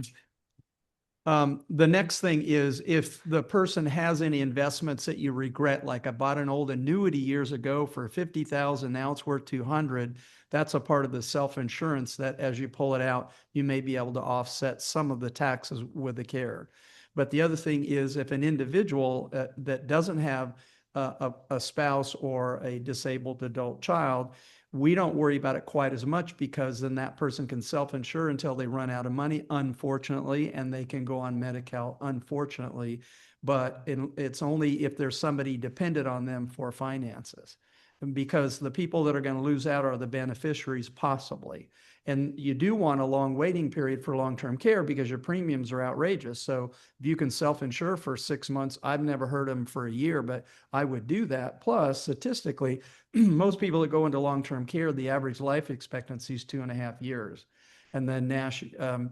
Speaker 7: The next thing is if the person has any investments that you regret, like I bought an old annuity years ago for 50,000, now it's worth 200. That's a part of the self-insurance that as you pull it out, you may be able to offset some of the taxes with the care. But the other thing is if an individual that doesn't have a spouse or a disabled adult child, we don't worry about it quite as much because then that person can self-insure until they run out of money, unfortunately, and they can go on Medi-Cal, unfortunately. But it's only if there's somebody dependent on them for finances. Because the people that are going to lose out are the beneficiaries possibly. And you do want a long waiting period for long-term care because your premiums are outrageous. So if you can self-insure for 6 months, I've never heard them for a year, but I would do that. Plus, statistically, most people that go into long-term care, the average life expectancy is 2.5 years. And then Nash,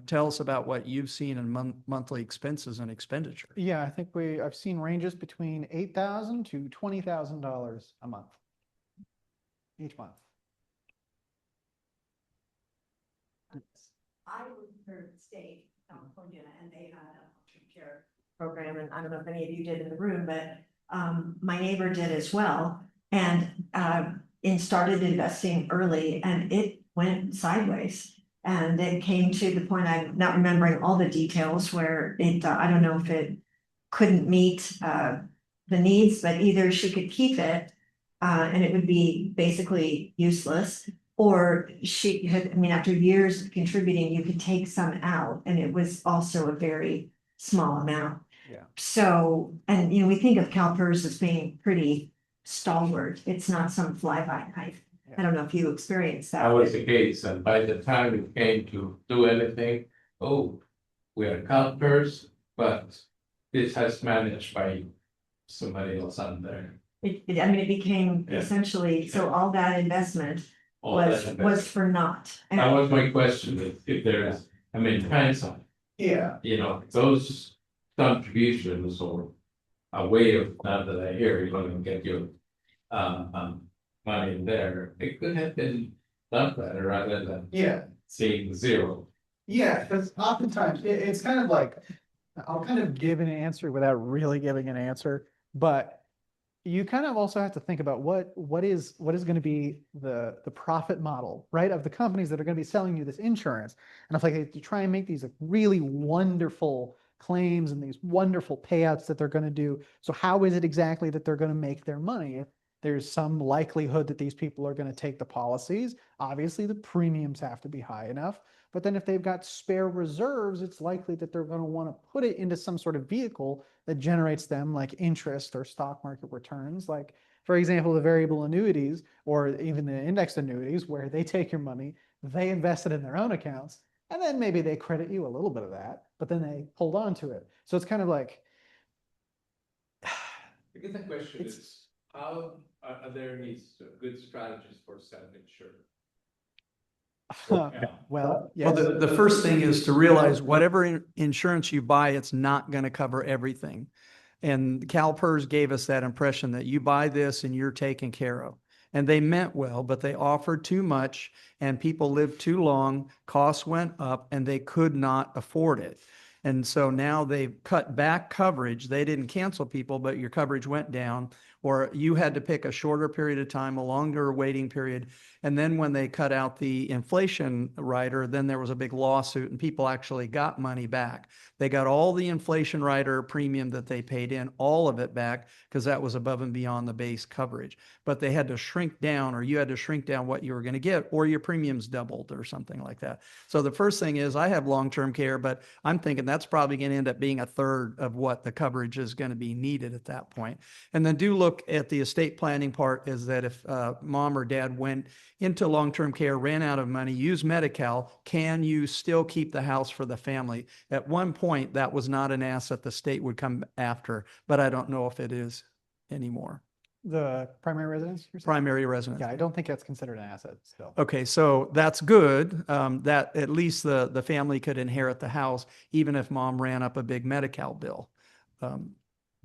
Speaker 7: tell us about what you've seen in monthly expenses and expenditure.
Speaker 1: Yeah, I think I've seen ranges between $8,000 to $20,000 a month. Each month.
Speaker 2: I worked for the state, California, and they had a long-term care program, and I don't know if any of you did in the room, but my neighbor did as well, and started investing early, and it went sideways. And it came to the point, I'm not remembering all the details, where I don't know if it couldn't meet the needs, but either she could keep it and it would be basically useless, or she had, after years of contributing, you could take some out, and it was also a very small amount.
Speaker 1: Yeah.
Speaker 2: So, and we think of CalPERS as being pretty stalwart. It's not some fly-by-night. I don't know if you experienced that.
Speaker 3: That was the case, and by the time it came to do anything, we are CalPERS, but this has managed by somebody else out there.
Speaker 2: It became
Speaker 3: Yeah.
Speaker 2: essentially, so all that investment
Speaker 3: All that
Speaker 2: was
Speaker 3: investment.
Speaker 2: for naught.
Speaker 3: That was my question, if there is, hindsight,
Speaker 1: Yeah.
Speaker 3: those contributions or a way of, now that I hear you're gonna get your money in there, it could have been done better rather than seeing zero.
Speaker 1: Yeah, because oftentimes it's kind of like, I'll kind of give an answer without really giving an answer, but you kind of also have to think about what is going to be the profit model, right, of the companies that are going to be selling you this insurance. And if like you try and make these like really wonderful claims and these wonderful payouts that they're going to do, so how is it exactly that they're going to make their money? There's some likelihood that these people are going to take the policies. Obviously, the premiums have to be high enough. But then if they've got spare reserves, it's likely that they're going to want to put it into some sort of vehicle that generates them like interest or stock market returns. Like, for example, the variable annuities or even the indexed annuities where they take your money, they invest it in their own accounts, and then maybe they credit you a little bit of that, but then they hold on to it. So it's kind of like...
Speaker 3: Because the question is, how are there any good strategies for self-insurance?
Speaker 1: Well,
Speaker 7: Well, the first thing is to realize whatever insurance you buy, it's not going to cover everything. And CalPERS gave us that impression that you buy this and you're taken care of. And they meant well, but they offered too much and people lived too long, costs went up, and they could not afford it. And so now they've cut back coverage. They didn't cancel people, but your coverage went down, or you had to pick a shorter period of time, a longer waiting period. And then when they cut out the inflation rider, then there was a big lawsuit and people actually got money back. They got all the inflation rider premium that they paid in, all of it back, because that was above and beyond the base coverage. But they had to shrink down, or you had to shrink down what you were going to get, or your premiums doubled or something like that. So the first thing is I have long-term care, but I'm thinking that's probably going to end up being a third of what the coverage is going to be needed at that point. And then do look at the estate planning part, is that if mom or dad went into long-term care, ran out of money, use Medi-Cal, can you still keep the house for the family? At one point, that was not an asset the state would come after, but I don't know if it is anymore.
Speaker 1: The primary residence? you're saying?
Speaker 7: Primary residence.
Speaker 1: Yeah, I don't think that's considered an asset still.
Speaker 7: Okay, so that's good. That at least the family could inherit the house, even if mom ran up a big Medi-Cal bill.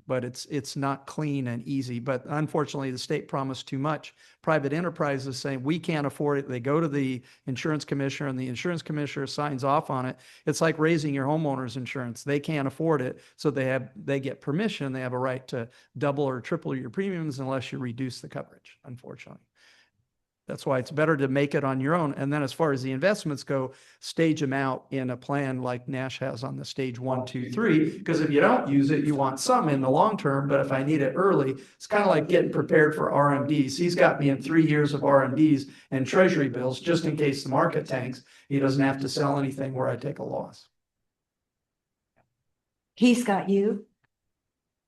Speaker 7: But it's not clean and easy. But unfortunately, the state promised too much. Private enterprises saying we can't afford it. They go to the insurance commissioner, and the insurance commissioner signs off on it. It's like raising your homeowner's insurance. They can't afford it, so they get permission. They have a right to double or triple your premiums unless you reduce the coverage, unfortunately. That's why it's better to make it on your own. And then as far as the investments go, stage them out in a plan like Nash has on the stage 1, 2, 3. Because if you don't use it, you want some in the long term. But if I need it early, it's kind of like getting prepared for RMDs. He's got me in 3 years of RMDs and treasury bills just in case the market tanks. He doesn't have to sell anything where I take a loss.
Speaker 2: He's got you.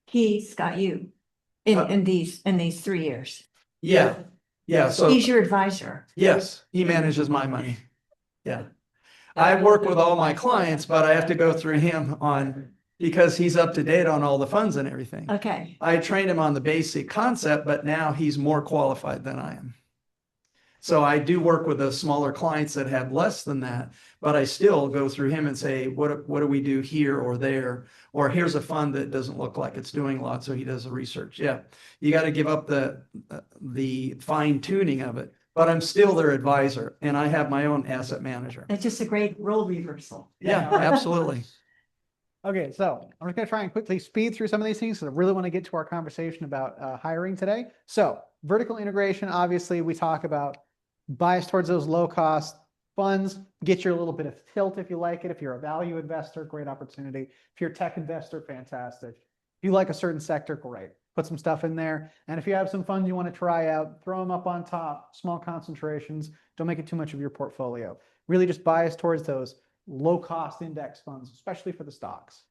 Speaker 2: He's got you in these 3 years.
Speaker 7: Yeah. Yeah. So
Speaker 2: He's your advisor.
Speaker 7: yes, he manages my money. Yeah. I work with all my clients, but I have to go through him because he's up to date on all the funds and everything.
Speaker 2: Okay.
Speaker 7: I trained him on the basic concept, but now he's more qualified than I am. So I do work with the smaller clients that have less than that, but I still go through him and say, what do we do here or there? Or here's a fund that doesn't look like it's doing a lot. So he does the research. Yeah. You got to give up the fine tuning of it, but I'm still their advisor and I have my own asset manager.
Speaker 2: That's just a great role reversal.
Speaker 7: Yeah, absolutely.
Speaker 1: Okay, so I'm just going to try and quickly speed through some of these things because I really want to get to our conversation about hiring today. So vertical integration, obviously we talk about bias towards those low cost funds, get you a little bit of tilt if you like it. If you're a value investor, great opportunity. If you're a tech investor, fantastic. If you like a certain sector, great. Put some stuff in there. And if you have some funds you want to try out, throw them up on top, small concentrations. Don't make it too much of your portfolio. Really just bias towards those low cost index funds, especially for the stocks.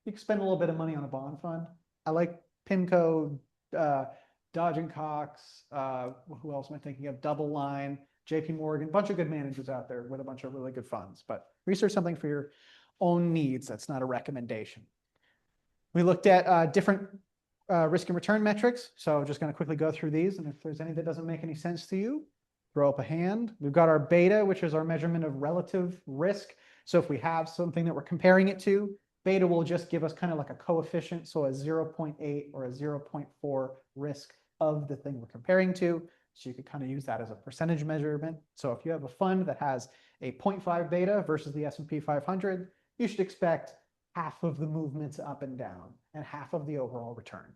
Speaker 1: You can spend a little bit of money on a bond fund. I like PIMCO, Dodge and Cox, who else am I thinking of? Double Line, JP Morgan, a bunch of good managers out there with a bunch of really good funds. But research something for your own needs. That's not a recommendation. We looked at different risk and return metrics. So just going to quickly go through these. And if there's any that doesn't make any sense to you, throw up a hand. We've got our beta, which is our measurement of relative risk. So if we have something that we're comparing it to, beta will just give us kind of like a coefficient. So a 0.8 or a 0.4 risk of the thing we're comparing to. So you could kind of use that as a percentage measurement. So if you have a fund that has a 0.5 beta versus the S&P 500, you should expect half of the movements up and down and half of the overall return.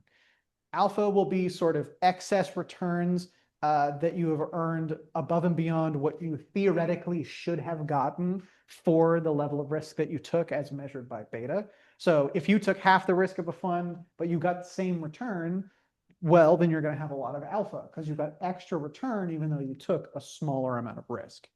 Speaker 1: Alpha will be sort of excess returns that you have earned above and beyond what you theoretically should have gotten for the level of risk that you took as measured by beta. So if you took half the risk of a fund, but you got the same return, well, then you're going to have a lot of alpha because you've got extra return even though you took a smaller amount of risk.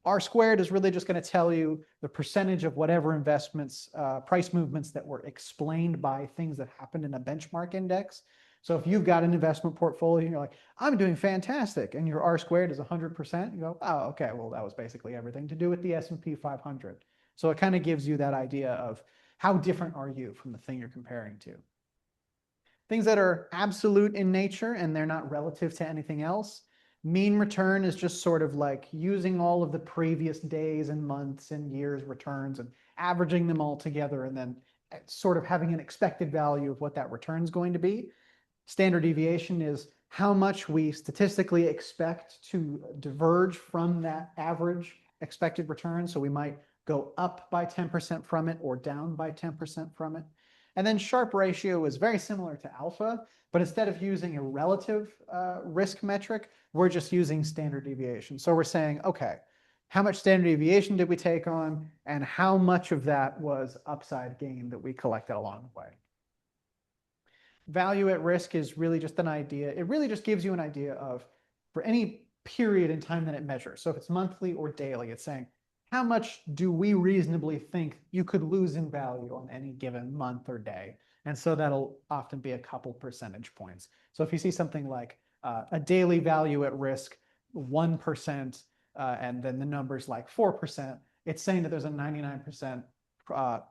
Speaker 1: R squared is really just going to tell you the percentage of whatever investments, price movements that were explained by things that happened in a benchmark index. So if you've got an investment portfolio and you're like, I'm doing fantastic, and your R squared is 100%, you go, oh, okay, well, that was basically everything to do with the S&P 500. So it kind of gives you that idea of how different are you from the thing you're comparing to. Things that are absolute in nature and they're not relative to anything else. Mean return is just sort of like using all of the previous days and months and years returns and averaging them all together and then sort of having an expected value of what that return is going to be. Standard deviation is how much we statistically expect to diverge from that average expected return. So we might go up by 10% from it or down by 10% from it. And then Sharpe ratio is very similar to alpha, but instead of using a relative risk metric, we're just using standard deviation. So we're saying, okay, how much standard deviation did we take on, and how much of that was upside gain that we collected along the way? Value at risk is really just an idea. It really just gives you an idea of, for any period in time that it measures. So if it's monthly or daily, it's saying, how much do we reasonably think you could lose in value on any given month or day? And so that'll often be a couple percentage points. So if you see something like a daily value at risk, 1%, and then the number's like 4%, it's saying that there's a 99%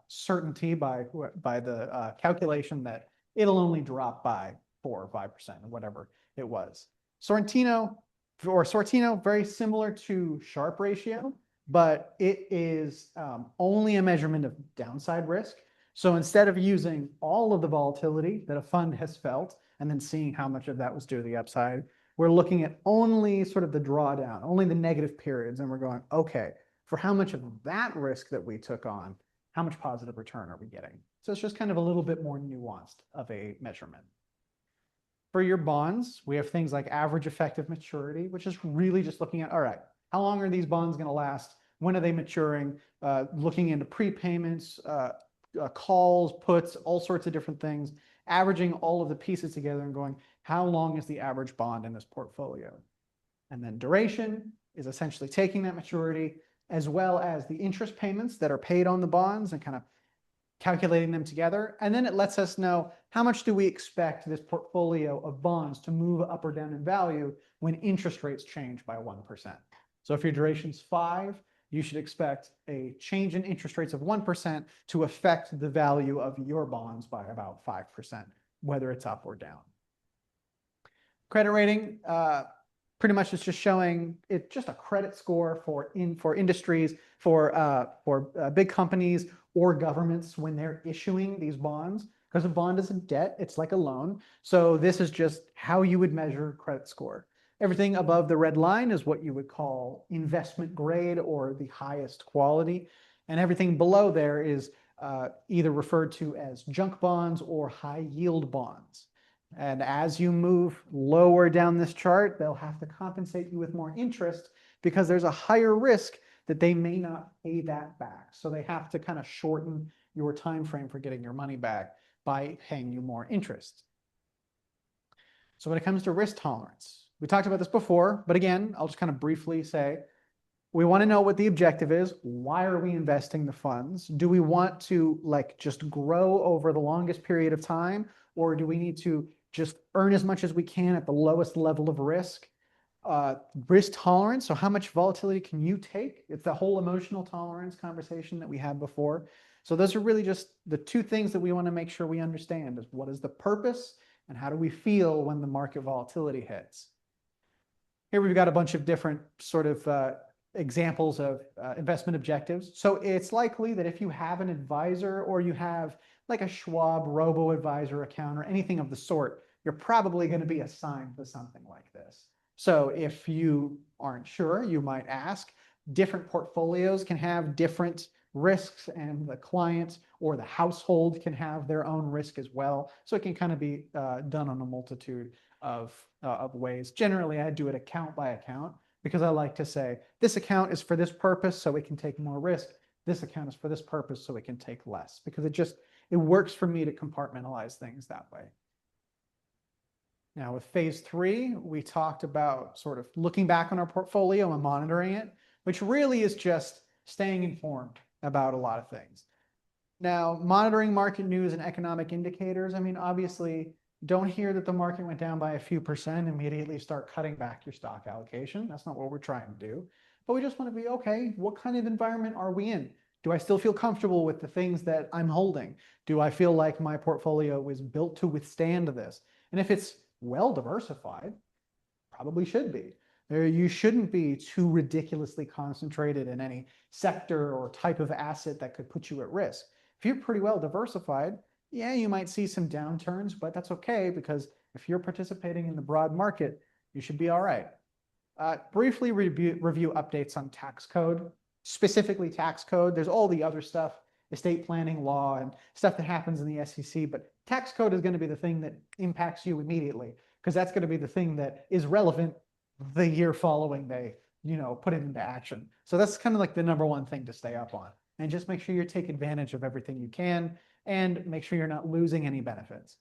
Speaker 1: certainty by the calculation that it'll only drop by 4 or 5% or whatever it was. Sortino, very similar to Sharpe ratio, but it is only a measurement of downside risk. So instead of using all of the volatility that a fund has felt and then seeing how much of that was due to the upside, we're looking at only sort of the drawdown, only the negative periods, and we're going, okay, for how much of that risk that we took on, how much positive return are we getting? So it's just kind of a little bit more nuanced of a measurement. For your bonds, we have things like average effective maturity, which is really just looking at, all right, how long are these bonds going to last? When are they maturing? Looking into prepayments, calls, puts, all sorts of different things, averaging all of the pieces together and going, how long is the average bond in this portfolio? And then duration is essentially taking that maturity as well as the interest payments that are paid on the bonds and kind of calculating them together. And then it lets us know how much do we expect this portfolio of bonds to move up or down in value when interest rates change by 1%. So if your duration's 5, you should expect a change in interest rates of 1% to affect the value of your bonds by about 5%, whether it's up or down. Credit rating, pretty much it's just showing it's just a credit score for industries, for big companies or governments when they're issuing these bonds, because a bond is a debt, it's like a loan. So this is just how you would measure credit score. Everything above the red line is what you would call investment grade or the highest quality. And everything below there is either referred to as junk bonds or high yield bonds. And as you move lower down this chart, they'll have to compensate you with more interest because there's a higher risk that they may not pay that back. So they have to kind of shorten your time frame for getting your money back by paying you more interest. So when it comes to risk tolerance, we talked about this before, but again, I'll just kind of briefly say, we want to know what the objective is. Why are we investing the funds? Do we want to just grow over the longest period of time? Or do we need to just earn as much as we can at the lowest level of risk? Risk tolerance, so how much volatility can you take? It's the whole emotional tolerance conversation that we had before. So those are really just the two things that we want to make sure we understand is what is the purpose and how do we feel when the market volatility hits. Here we've got a bunch of different sort of examples of investment objectives. So it's likely that if you have an advisor or you have like a Schwab robo-advisor account or anything of the sort, you're probably going to be assigned to something like this. So if you aren't sure, you might ask. Different portfolios can have different risks, and the client or the household can have their own risk as well. So it can kind of be done on a multitude of ways. Generally, I do it account by account because I like to say, this account is for this purpose, so it can take more risk. This account is for this purpose, so it can take less, because it works for me to compartmentalize things that way. Now with phase 3, we talked about sort of looking back on our portfolio and monitoring it, which really is just staying informed about a lot of things. Now, monitoring market news and economic indicators, I mean, obviously, don't hear that the market went down by a few percent, immediately start cutting back your stock allocation. That's not what we're trying to do. But we just want to be, okay, what kind of environment are we in? Do I still feel comfortable with the things that I'm holding? Do I feel like my portfolio was built to withstand this? And if it's well diversified, probably should be. You shouldn't be too ridiculously concentrated in any sector or type of asset that could put you at risk. If you're pretty well diversified, yeah, you might see some downturns, but that's okay, because if you're participating in the broad market, you should be all right. Briefly review updates on tax code. specifically tax code. There's all the other stuff, estate planning law and stuff that happens in the SEC, but tax code is going to be the thing that impacts you immediately because that's going to be the thing that is relevant the year following they, put it into action. So that's kind of like the number one thing to stay up on. And just make sure you take advantage of everything you can and make sure you're not losing any benefits.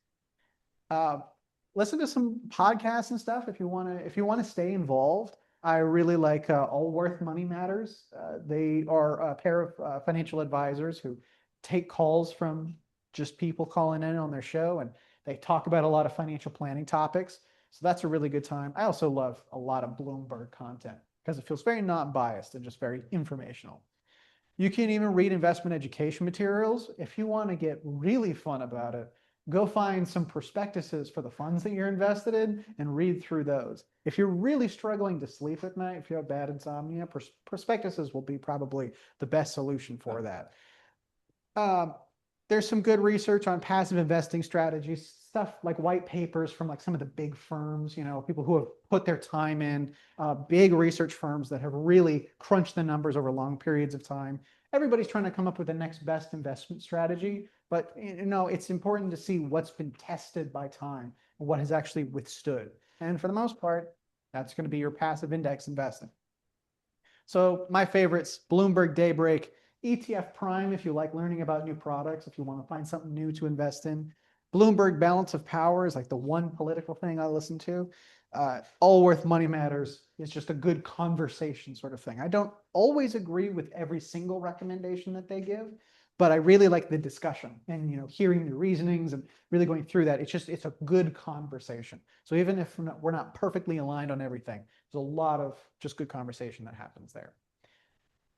Speaker 1: Listen to some podcasts and stuff if you want to stay involved. I really like Allworth Money Matters. They are a pair of financial advisors who take calls from just people calling in on their show, and they talk about a lot of financial planning topics. So that's a really good time. I also love a lot of Bloomberg content because it feels very non-biased and just very informational. You can even read investment education materials. If you want to get really fun about it, go find some prospectuses for the funds that you're invested in and read through those. If you're really struggling to sleep at night, if you have bad insomnia, prospectuses will be probably the best solution for that. There's some good research on passive investing strategies, stuff like white papers from like some of the big firms, people who have put their time in, big research firms that have really crunched the numbers over long periods of time. Everybody's trying to come up with the next best investment strategy, but it's important to see what's been tested by time and what has actually withstood. And for the most part, that's going to be your passive index investing. So my favorites, Bloomberg Daybreak, ETF Prime, if you like learning about new products, if you want to find something new to invest in. Bloomberg Balance of Power is like the one political thing I listen to. Allworth Money Matters is just a good conversation sort of thing. I don't always agree with every single recommendation that they give, but I really like the discussion and hearing the reasonings and really going through that. It's a good conversation. So even if we're not perfectly aligned on everything, there's a lot of just good conversation that happens there.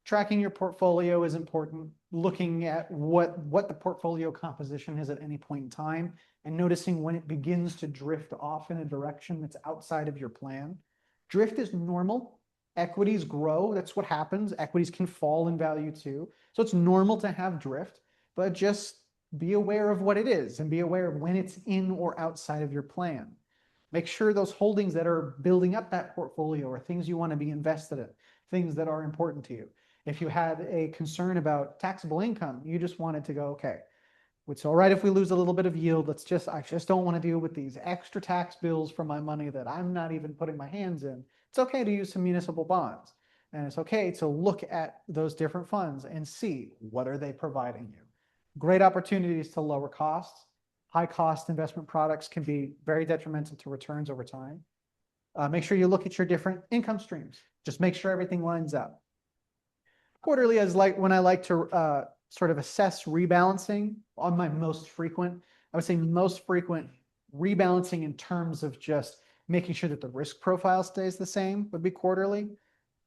Speaker 1: Tracking your portfolio is important. Looking at what the portfolio composition is at any point in time and noticing when it begins to drift off in a direction that's outside of your plan. Drift is normal. Equities grow. That's what happens. Equities can fall in value too. So it's normal to have drift, but just be aware of what it is and be aware of when it's in or outside of your plan. Make sure those holdings that are building up that portfolio are things you want to be invested in, things that are important to you. If you had a concern about taxable income, you just wanted to go, okay, it's all right if we lose a little bit of yield. I just don't want to deal with these extra tax bills for my money that I'm not even putting my hands in. It's okay to use some municipal bonds. And it's okay to look at those different funds and see what are they providing you. Great opportunities to lower costs. High cost investment products can be very detrimental to returns over time. Make sure you look at your different income streams. Just make sure everything lines up. Quarterly is like when I like to sort of assess rebalancing on my most frequent. I would say most frequent rebalancing in terms of just making sure that the risk profile stays the same would be quarterly.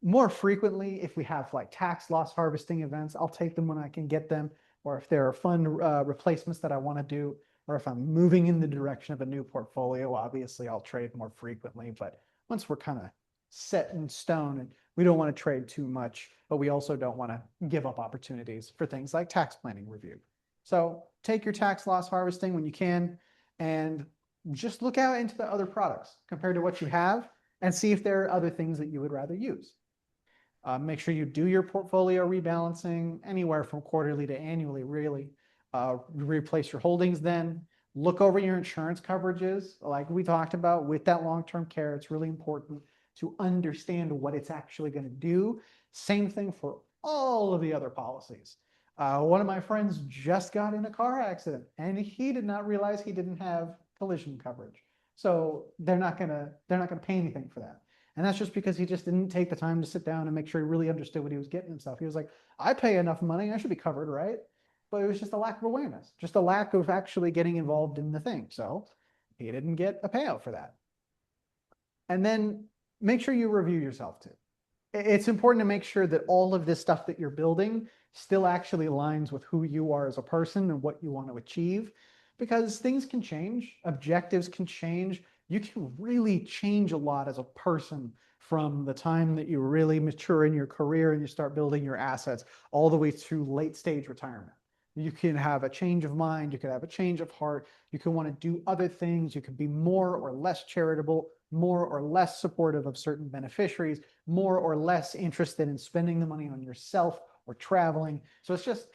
Speaker 1: More frequently, if we have like tax loss harvesting events, I'll take them when I can get them, or if there are fund replacements that I want to do, or if I'm moving in the direction of a new portfolio, obviously I'll trade more frequently. But once we're kind of set in stone and we don't want to trade too much, but we also don't want to give up opportunities for things like tax planning review. So take your tax loss harvesting when you can and just look out into the other products compared to what you have and see if there are other things that you would rather use. Make sure you do your portfolio rebalancing anywhere from quarterly to annually, really. Replace your holdings then. Look over your insurance coverages. Like we talked about with that long-term care, it's really important to understand what it's actually going to do. Same thing for all of the other policies. One of my friends just got in a car accident and he did not realize he didn't have collision coverage. So they're not gonna pay anything for that. And that's just because he just didn't take the time to sit down and make sure he really understood what he was getting himself. He was like, I pay enough money, I should be covered, right? But it was just a lack of awareness, just a lack of actually getting involved in the thing. So he didn't get a payout for that. And then make sure you review yourself too. It's important to make sure that all of this stuff that you're building still actually aligns with who you are as a person and what you want to achieve, because things can change, objectives can change. You can really change a lot as a person from the time that you really mature in your career and you start building your assets all the way through late stage retirement. You can have a change of mind. You could have a change of heart. You can want to do other things. You can be more or less charitable, more or less supportive of certain beneficiaries, more or less interested in spending the money on yourself or traveling. So it's just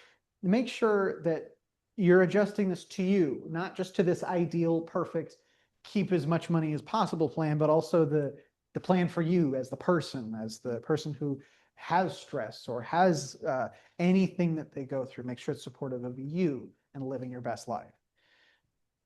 Speaker 1: make sure that you're adjusting this to you, not just to this ideal, perfect, keep as much money as possible plan, but also the plan for you as the person who has stress or has anything that they go through. Make sure it's supportive of you and living your best life.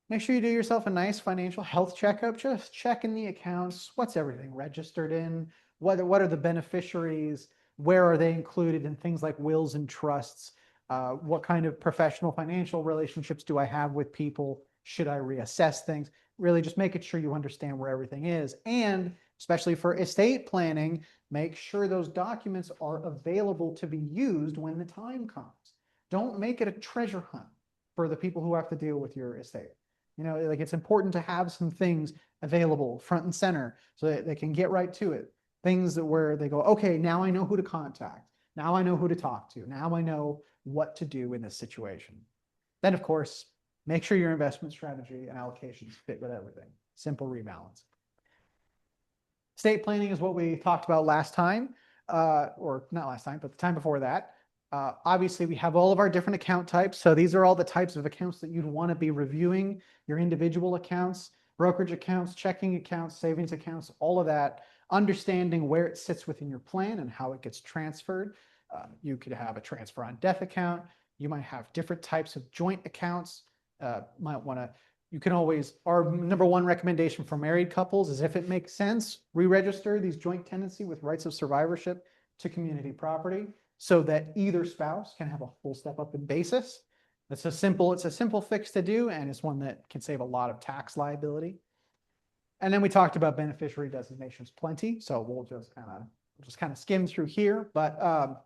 Speaker 1: Make sure you do yourself a nice financial health checkup. Just checking the accounts. What's everything registered in? What are the beneficiaries? Where are they included in things like wills and trusts? What kind of professional financial relationships do I have with people? Should I reassess things? Really just making sure you understand where everything is. And especially for estate planning, make sure those documents are available to be used when the time comes. Don't make it a treasure hunt for the people who have to deal with your estate. You know, like it's important to have some things available front and center so that they can get right to it. Things that where they go, okay, now I know who to contact. Now I know who to talk to. Now I know what to do in this situation. Then, of course, make sure your investment strategy and allocations fit with everything. Simple rebalance. Estate planning is what we talked about last time, or not last time, but the time before that. Obviously, we have all of our different account types. So these are all the types of accounts that you'd want to be reviewing, your individual accounts, brokerage accounts, checking accounts, savings accounts, all of that, understanding where it sits within your plan and how it gets transferred. You could have a transfer on death account. You might have different types of joint accounts. You can always, our number one recommendation for married couples is if it makes sense, re-register these joint tenancy with rights of survivorship to community property so that either spouse can have a full step up in basis. It's a simple fix to do, and it's one that can save a lot of tax liability. And then we talked about beneficiary designations plenty, so we'll just kind of skim through here. But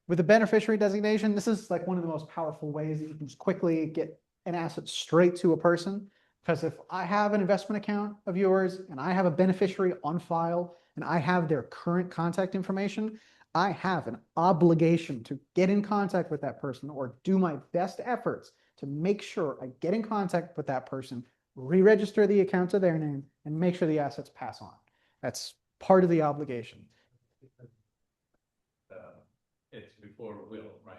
Speaker 1: with the beneficiary designation, this is like one of the most powerful ways that you can just quickly get an asset straight to a person. Because if I have an investment account of yours and I have a beneficiary on file and I have their current contact information, I have an obligation to get in contact with that person or do my best efforts to make sure I get in contact with that person, re-register the account to their name, and make sure the assets pass on. That's part of the obligation.
Speaker 3: It's before will, right?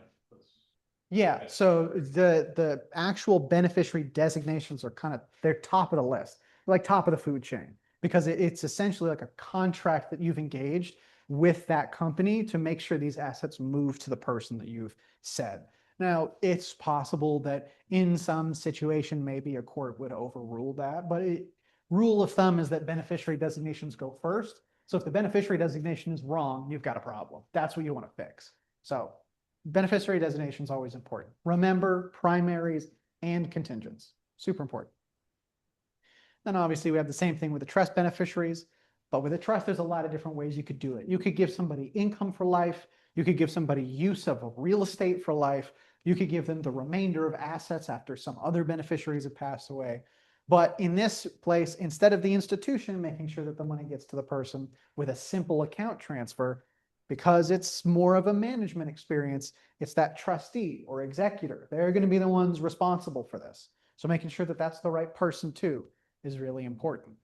Speaker 1: Yeah, so the actual beneficiary designations are they're top of the list, like top of the food chain, because it's essentially like a contract that you've engaged with that company to make sure these assets move to the person that you've said. Now, it's possible that in some situation, maybe a court would overrule that, but rule of thumb is that beneficiary designations go first. So if the beneficiary designation is wrong, you've got a problem. That's what you want to fix. So beneficiary designation is always important. Remember primaries and contingents, super important. Then obviously we have the same thing with the trust beneficiaries, but with a trust, there's a lot of different ways you could do it. You could give somebody income for life. You could give somebody use of a real estate for life. You could give them the remainder of assets after some other beneficiaries have passed away. But in this place, instead of the institution making sure that the money gets to the person with a simple account transfer, because it's more of a management experience, it's that trustee or executor. They're going to be the ones responsible for this. So making sure that that's the right person too is really important.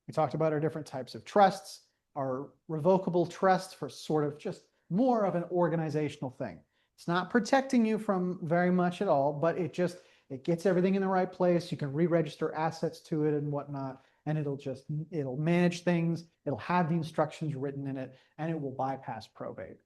Speaker 1: We talked about our different types of trusts, our revocable trust for sort of just more of an organizational thing. It's not protecting you from very much at all, but it gets everything in the right place. You can re-register assets to it and whatnot, and it'll manage things. It'll have the instructions written in it, and it will bypass probate.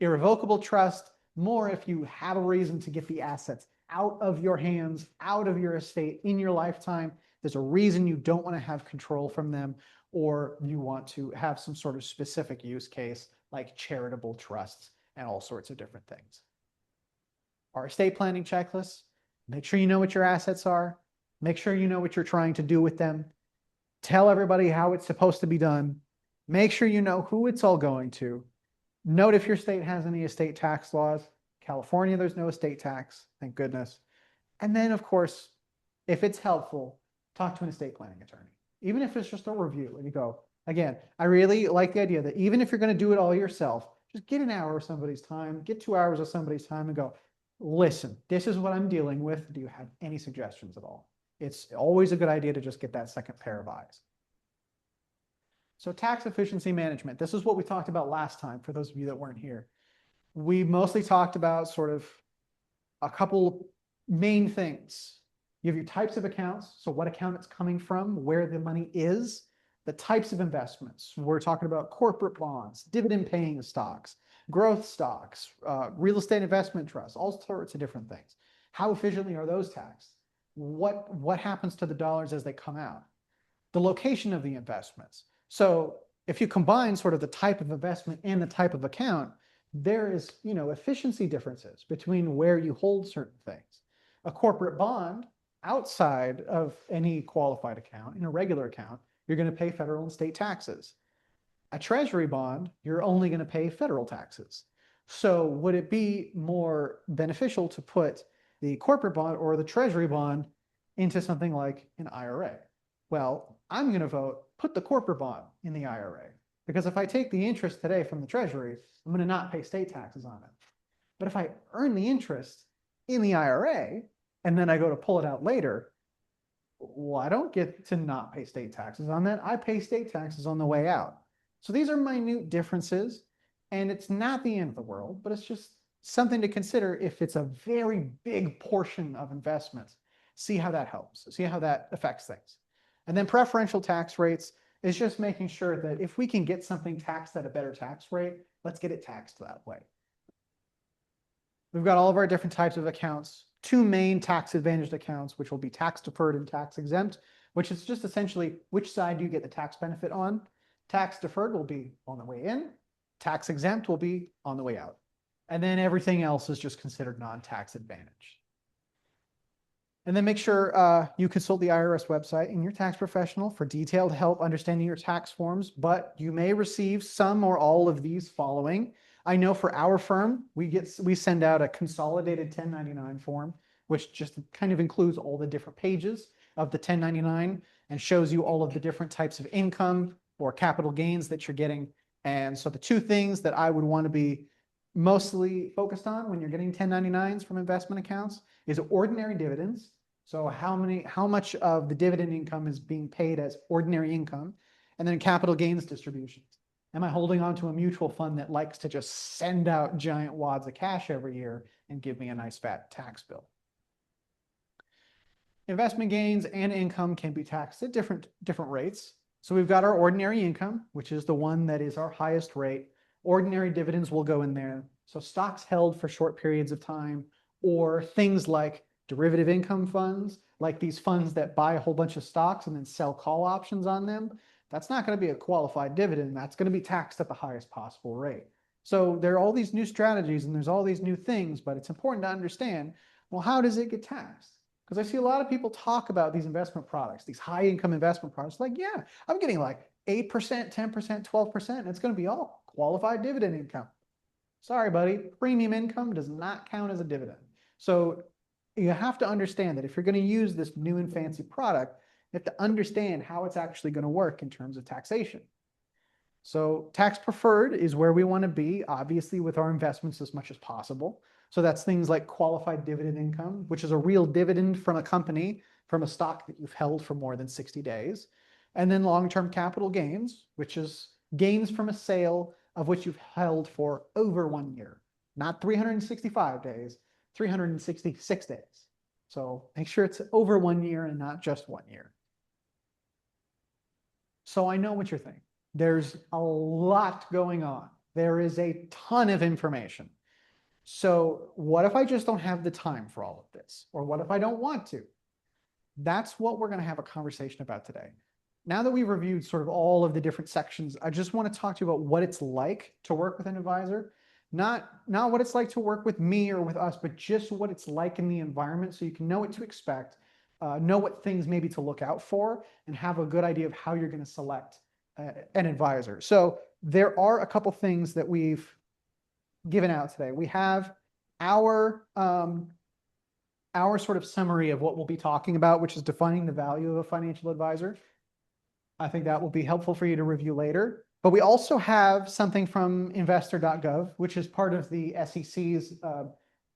Speaker 1: Irrevocable trust, more if you have a reason to get the assets out of your hands, out of your estate in your lifetime. There's a reason you don't want to have control from them, or you want to have some sort of specific use case like charitable trusts and all sorts of different things. Our estate planning checklist, make sure you know what your assets are, make sure you know what you're trying to do with them, tell everybody how it's supposed to be done, make sure you know who it's all going to, note if your state has any estate tax laws. California, there's no estate tax, thank goodness. And then, of course, if it's helpful, talk to an estate planning attorney. Even if it's just a review and you go, again, I really like the idea that even if you're going to do it all yourself, just get an hour of somebody's time, get 2 hours of somebody's time and go, listen, this is what I'm dealing with. Do you have any suggestions at all? It's always a good idea to just get that second pair of eyes. So tax efficiency management, this is what we talked about last time for those of you that weren't here. We mostly talked about sort of a couple main things. You have your types of accounts, so what account it's coming from, where the money is, the types of investments. We're talking about corporate bonds, dividend paying stocks, growth stocks, real estate investment trusts, all sorts of different things. How efficiently are those taxed? What happens to the dollars as they come out? The location of the investments. So if you combine sort of the type of investment and the type of account, there is, efficiency differences between where you hold certain things. A corporate bond outside of any qualified account, in a regular account, you're going to pay federal and state taxes. A treasury bond, you're only going to pay federal taxes. So would it be more beneficial to put the corporate bond or the treasury bond into something like an IRA? Well, I'm going to vote, put the corporate bond in the IRA. Because if I take the interest today from the treasury, I'm going to not pay state taxes on it. But if I earn the interest in the IRA, and then I go to pull it out later, well, I don't get to not pay state taxes on that. I pay state taxes on the way out. So these are minute differences, and it's not the end of the world, but it's just something to consider if it's a very big portion of investments. See how that helps, see how that affects things. And then preferential tax rates is just making sure that if we can get something taxed at a better tax rate, let's get it taxed that way. We've got all of our different types of accounts, two main tax advantaged accounts, which will be tax deferred and tax exempt, which is just essentially which side do you get the tax benefit on. Tax deferred will be on the way in, tax exempt will be on the way out. And then everything else is just considered non-tax advantage. And then make sure you consult the IRS website and your tax professional for detailed help understanding your tax forms, but you may receive some or all of these following. I know for our firm, we send out a consolidated 1099 form, which just kind of includes all the different pages of the 1099 and shows you all of the different types of income or capital gains that you're getting. And so the two things that I would want to be mostly focused on when you're getting 1099s from investment accounts is ordinary dividends. So how much of the dividend income is being paid as ordinary income, and then capital gains distributions. Am I holding on to a mutual fund that likes to just send out giant wads of cash every year and give me a nice fat tax bill? Investment gains and income can be taxed at different rates. So we've got our ordinary income, which is the one that is our highest rate. Ordinary dividends will go in there. So stocks held for short periods of time, or things like derivative income funds, like these funds that buy a whole bunch of stocks and then sell call options on them. That's not going to be a qualified dividend. That's going to be taxed at the highest possible rate. So there are all these new strategies and there's all these new things, but it's important to understand, well, how does it get taxed? Because I see a lot of people talk about these investment products, these high income investment products, like, yeah, I'm getting like 8%, 10%, 12%, and it's going to be all qualified dividend income. Sorry, buddy, premium income does not count as a dividend. So you have to understand that if you're going to use this new and fancy product, you have to understand how it's actually going to work in terms of taxation. So tax preferred is where we want to be, obviously, with our investments as much as possible. So that's things like qualified dividend income, which is a real dividend from a company, from a stock that you've held for more than 60 days. And then long-term capital gains, which is gains from a sale of which you've held for over 1 year, not 365 days, 366 days. So make sure it's over 1 year and not just 1 year. So I know what you're thinking. There's a lot going on. There is a ton of information. So what if I just don't have the time for all of this? Or what if I don't want to? That's what we're going to have a conversation about today. Now that we've reviewed sort of all of the different sections, I just want to talk to you about what it's like to work with an advisor. Not what it's like to work with me or with us, but just what it's like in the environment so you can know what to expect, know what things maybe to look out for, and have a good idea of how you're going to select an advisor. So there are a couple things that we've given out today. We have our sort of summary of what we'll be talking about, which is defining the value of a financial advisor. I think that will be helpful for you to review later. But we also have something from investor.gov, which is part of the SEC's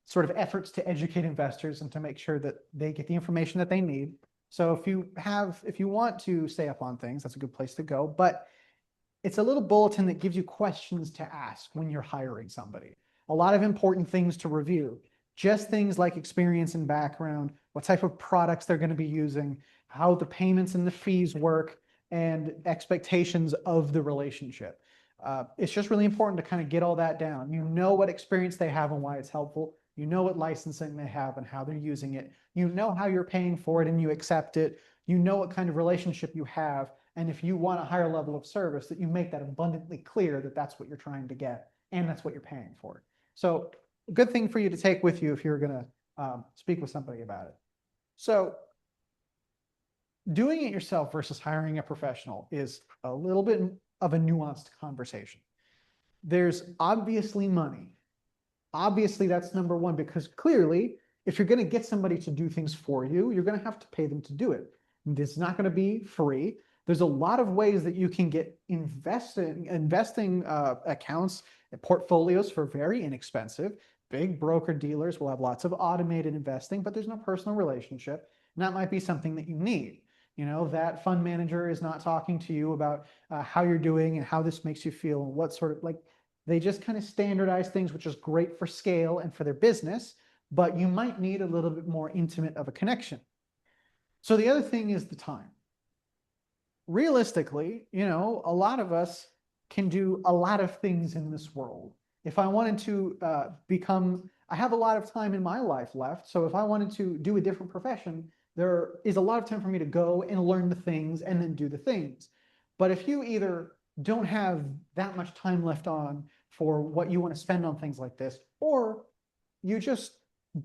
Speaker 1: sort of efforts to educate investors and to make sure that they get the information that they need. So if you want to stay up on things, that's a good place to go. But it's a little bulletin that gives you questions to ask when you're hiring somebody. A lot of important things to review. Just things like experience and background, what type of products they're going to be using, how the payments and the fees work, and expectations of the relationship. It's just really important to kind of get all that down. You know what experience they have and why it's helpful. You know what licensing they have and how they're using it. You know how you're paying for it and you accept it. You know what kind of relationship you have. And if you want a higher level of service, that you make that abundantly clear that that's what you're trying to get and that's what you're paying for. So a good thing for you to take with you if you're going to speak with somebody about it. So doing it yourself versus hiring a professional is a little bit of a nuanced conversation. There's obviously money. Obviously, that's number one, because clearly, if you're going to get somebody to do things for you, you're going to have to pay them to do it. It's not going to be free. There's a lot of ways that you can get investing accounts and portfolios for very inexpensive. Big broker dealers will have lots of automated investing, but there's no personal relationship. And that might be something that you need. You know, that fund manager is not talking to you about how you're doing and how this makes you feel and what sort of, like, they just kind of standardize things, which is great for scale and for their business, but you might need a little bit more intimate of a connection. So the other thing is the time. Realistically, you know, a lot of us can do a lot of things in this world. If I wanted to I have a lot of time in my life left. So if I wanted to do a different profession, there is a lot of time for me to go and learn the things and then do the things. But if you either don't have that much time left on for what you want to spend on things like this, or you just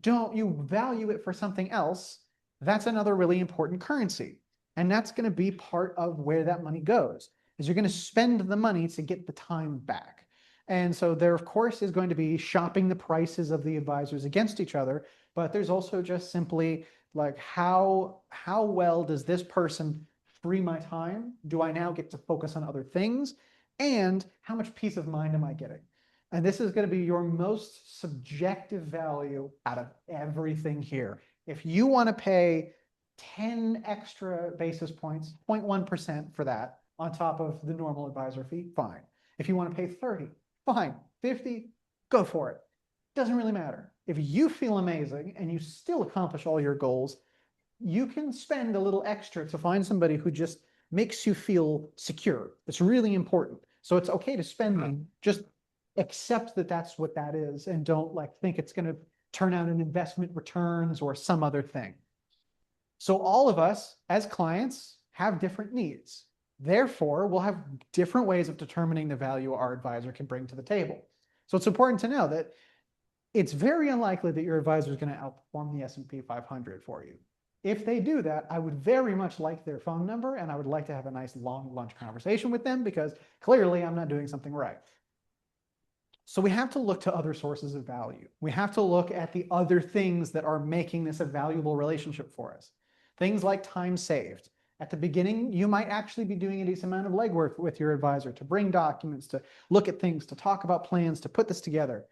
Speaker 1: you value it for something else, that's another really important currency. And that's going to be part of where that money goes, is you're going to spend the money to get the time back. And so there, of course, is going to be shopping the prices of the advisors against each other, but there's also just simply like how well does this person free my time? Do I now get to focus on other things? And how much peace of mind am I getting? And this is going to be your most subjective value out of everything here. If you want to pay 10 extra basis points, 0.1% for that on top of the normal advisor fee, fine. If you want to pay 30, fine. 50, go for it. Doesn't really matter. If you feel amazing and you still accomplish all your goals, you can spend a little extra to find somebody who just makes you feel secure. It's really important. So it's okay to spend money. Just accept that that's what that is and don't like think it's going to turn out in investment returns or some other thing. So all of us as clients have different needs. Therefore, we'll have different ways of determining the value our advisor can bring to the table. So it's important to know that it's very unlikely that your advisor is going to outperform the S&P 500 for you. If they do that, I would very much like their phone number and I would like to have a nice long lunch conversation with them because clearly I'm not doing something right. So we have to look to other sources of value. We have to look at the other things that are making this a valuable relationship for us. Things like time saved. At the beginning, you might actually be doing a decent amount of legwork with your advisor to bring documents, to look at things, to talk about plans, to put this together.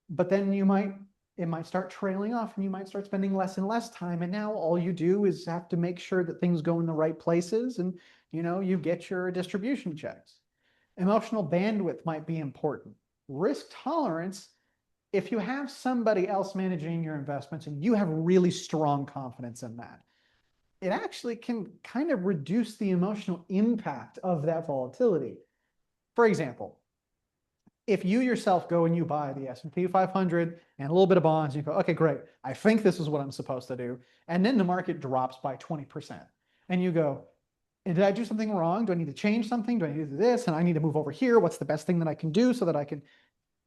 Speaker 1: But then it might start trailing off and you might start spending less and less time. And now all you do is have to make sure that things go in the right places and, you know, you get your distribution checks. Emotional bandwidth might be important. Risk tolerance, if you have somebody else managing your investments and you have really strong confidence in that, it actually can kind of reduce the emotional impact of that volatility. For example, if you yourself go and you buy the S&P 500 and a little bit of bonds, you go, okay, great. I think this is what I'm supposed to do. And then the market drops by 20%. And you go, did I do something wrong? Do I need to change something? Do I need to do this? And I need to move over here. What's the best thing that I can do so that I can,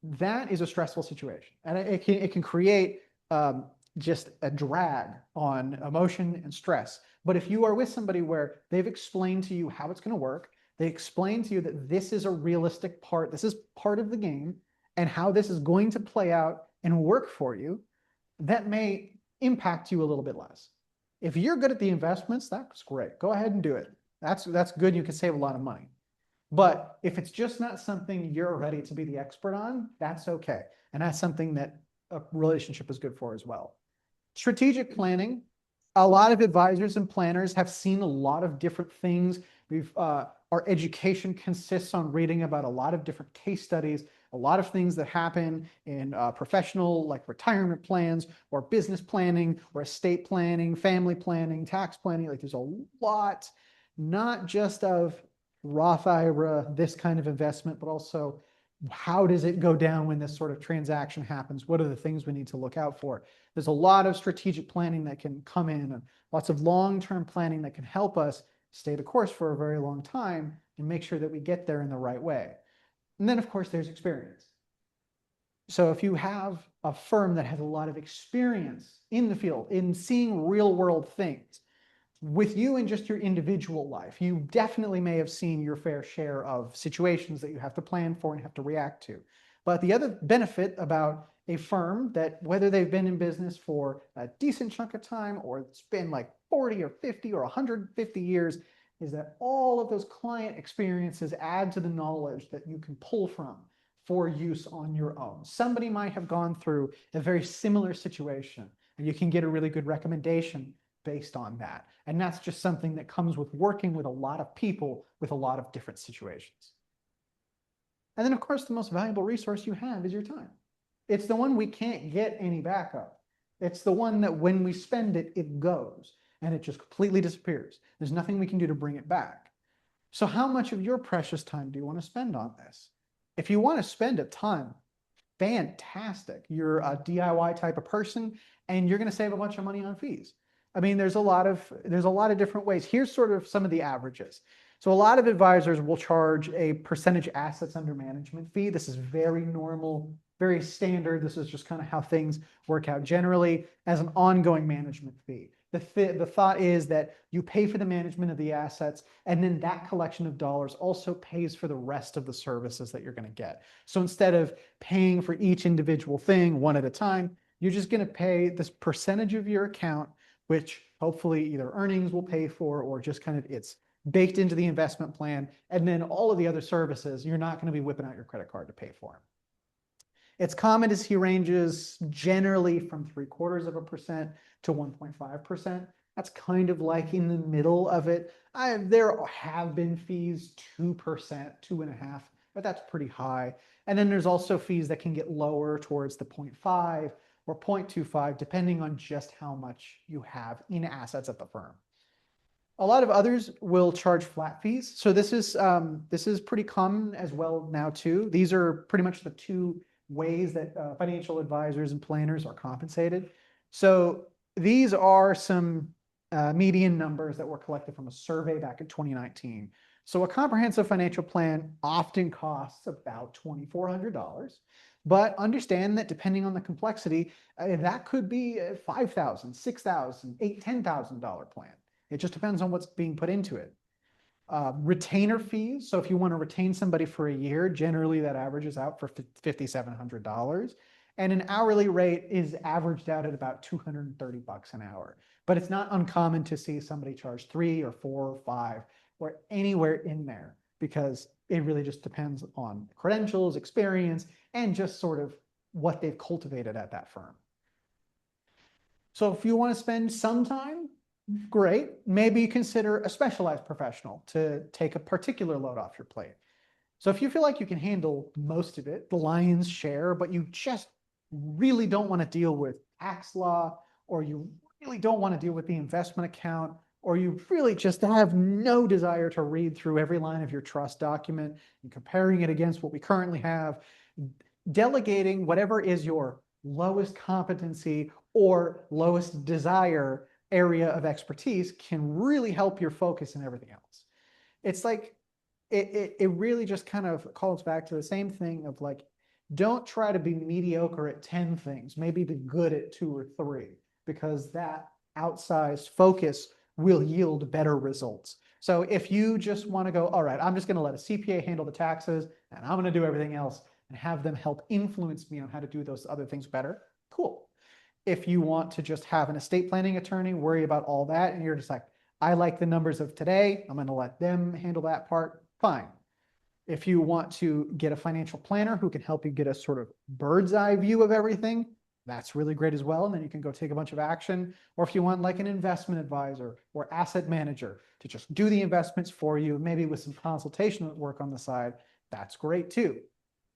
Speaker 1: that is a stressful situation. And it can create just a drag on emotion and stress. But if you are with somebody where they've explained to you how it's going to work, they explain to you that this is a realistic part, this is part of the game, and how this is going to play out and work for you, that may impact you a little bit less. If you're good at the investments, that's great. Go ahead and do it. That's good. You can save a lot of money. But if it's just not something you're ready to be the expert on, that's okay. And that's something that a relationship is good for as well. Strategic planning. A lot of advisors and planners have seen a lot of different things. Our education consists on reading about a lot of different case studies, a lot of things that happen in professional, like retirement plans or business planning or estate planning, family planning, tax planning. Like there's a lot, not just of Roth IRA, this kind of investment, but also how does it go down when this sort of transaction happens? What are the things we need to look out for? There's a lot of strategic planning that can come in, and lots of long-term planning that can help us stay the course for a very long time and make sure that we get there in the right way. And then, of course, there's experience. So if you have a firm that has a lot of experience in the field, in seeing real world things, with you in just your individual life, you definitely may have seen your fair share of situations that you have to plan for and have to react to. But the other benefit about a firm that, whether they've been in business for a decent chunk of time or it's been like 40 or 50 or 150 years, is that all of those client experiences add to the knowledge that you can pull from for use on your own. Somebody might have gone through a very similar situation, and you can get a really good recommendation based on that. And that's just something that comes with working with a lot of people with a lot of different situations. And then, of course, the most valuable resource you have is your time. It's the one we can't get any backup. It's the one that when we spend it, it goes and it just completely disappears. There's nothing we can do to bring it back. So how much of your precious time do you want to spend on this? If you want to spend a ton, fantastic. You're a DIY type of person and you're going to save a bunch of money on fees. I mean, there's a lot of different ways. Here's sort of some of the averages. So a lot of advisors will charge a percentage assets under management fee. This is very normal, very standard. This is just kind of how things work out generally as an ongoing management fee. The thought is that you pay for the management of the assets, and then that collection of dollars also pays for the rest of the services that you're going to get. So instead of paying for each individual thing one at a time, you're just going to pay this percentage of your account, which hopefully either earnings will pay for or just kind of it's baked into the investment plan. And then all of the other services, you're not going to be whipping out your credit card to pay for them. It's common to see ranges generally from 0.75% to 1.5%. That's kind of like in the middle of it. There have been fees 2%, 2.5%, but that's pretty high. And then there's also fees that can get lower towards the 0.5 or 0.25, depending on just how much you have in assets at the firm. A lot of others will charge flat fees. So this is pretty common as well now too. These are pretty much the two ways that financial advisors and planners are compensated. So these are some median numbers that were collected from a survey back in 2019. So a comprehensive financial plan often costs about $2,400, but understand that depending on the complexity, that could be a $5,000, $6,000, $8,000, $10,000 plan. It just depends on what's being put into it. Retainer fees. So if you want to retain somebody for a year, generally that averages out for $5,700. And an hourly rate is averaged out at about $230 an hour. But it's not uncommon to see somebody charge 3 or 4 or 5 or anywhere in there, because it really just depends on credentials, experience, and just sort of what they've cultivated at that firm. So if you want to spend some time, great. Maybe consider a specialized professional to take a particular load off your plate. So if you feel like you can handle most of it, the lion's share, but you just really don't want to deal with tax law, or you really don't want to deal with the investment account, or you really just have no desire to read through every line of your trust document and comparing it against what we currently have, delegating whatever is your lowest competency or lowest desire area of expertise can really help your focus in everything else. It's like, it really just kind of calls back to the same thing of like, don't try to be mediocre at 10 things, maybe be good at 2 or 3, because that outsized focus will yield better results. So if you just want to go, all right, I'm just going to let a CPA handle the taxes and I'm going to do everything else and have them help influence me on how to do those other things better, cool. If you want to just have an estate planning attorney worry about all that, and you're just like, I like the numbers of today, I'm going to let them handle that part, fine. If you want to get a financial planner who can help you get a sort of bird's eye view of everything, that's really great as well. And then you can go take a bunch of action. Or if you want like an investment advisor or asset manager to just do the investments for you, maybe with some consultation work on the side, that's great too.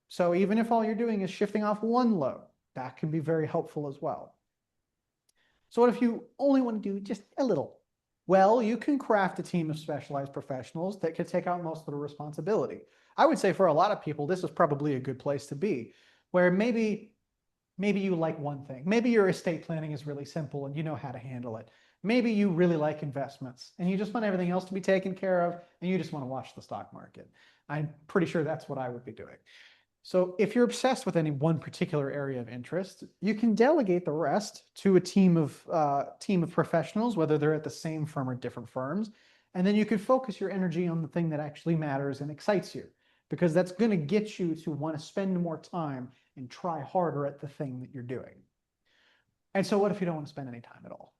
Speaker 1: So even if all you're doing is shifting off one load, that can be very helpful as well. So what if you only want to do just a little? Well, you can craft a team of specialized professionals that could take out most of the responsibility. I would say for a lot of people, this is probably a good place to be, where maybe you like one thing. Maybe your estate planning is really simple and you know how to handle it. Maybe you really like investments and you just want everything else to be taken care of and you just want to watch the stock market. I'm pretty sure that's what I would be doing. So if you're obsessed with any one particular area of interest, you can delegate the rest to a team of professionals, whether they're at the same firm or different firms. And then you can focus your energy on the thing that actually matters and excites you, because that's going to get you to want to spend more time and try harder at the thing that you're doing. And so what if you don't want to spend any time at all?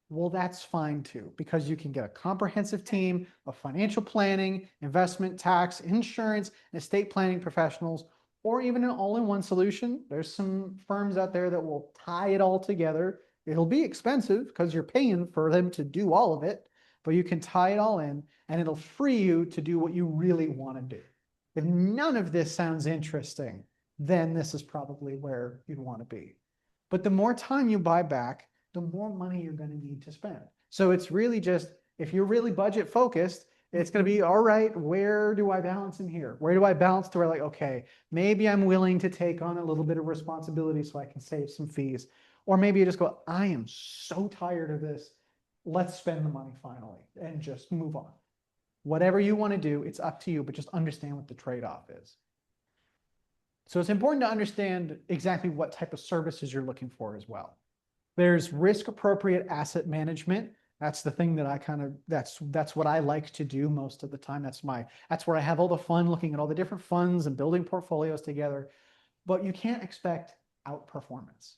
Speaker 1: Well, that's fine too, because you can get a comprehensive team of financial planning, investment, tax, insurance, and estate planning professionals, or even an all-in-one solution. There's some firms out there that will tie it all together. It'll be expensive because you're paying for them to do all of it, but you can tie it all in and it'll free you to do what you really want to do. If none of this sounds interesting, then this is probably where you'd want to be. But the more time you buy back, the more money you're going to need to spend. So it's really just, if you're really budget focused, it's going to be, all right, where do I balance in here? Where do I balance to where like, okay, maybe I'm willing to take on a little bit of responsibility so I can save some fees. Or maybe you just go, I am so tired of this. Let's spend the money finally and just move on. Whatever you want to do, it's up to you, but just understand what the trade-off is. So it's important to understand exactly what type of services you're looking for as well. There's risk appropriate asset management. That's the thing that I that's what I like to do most of the time. That's where I have all the fun looking at all the different funds and building portfolios together. But you can't expect outperformance.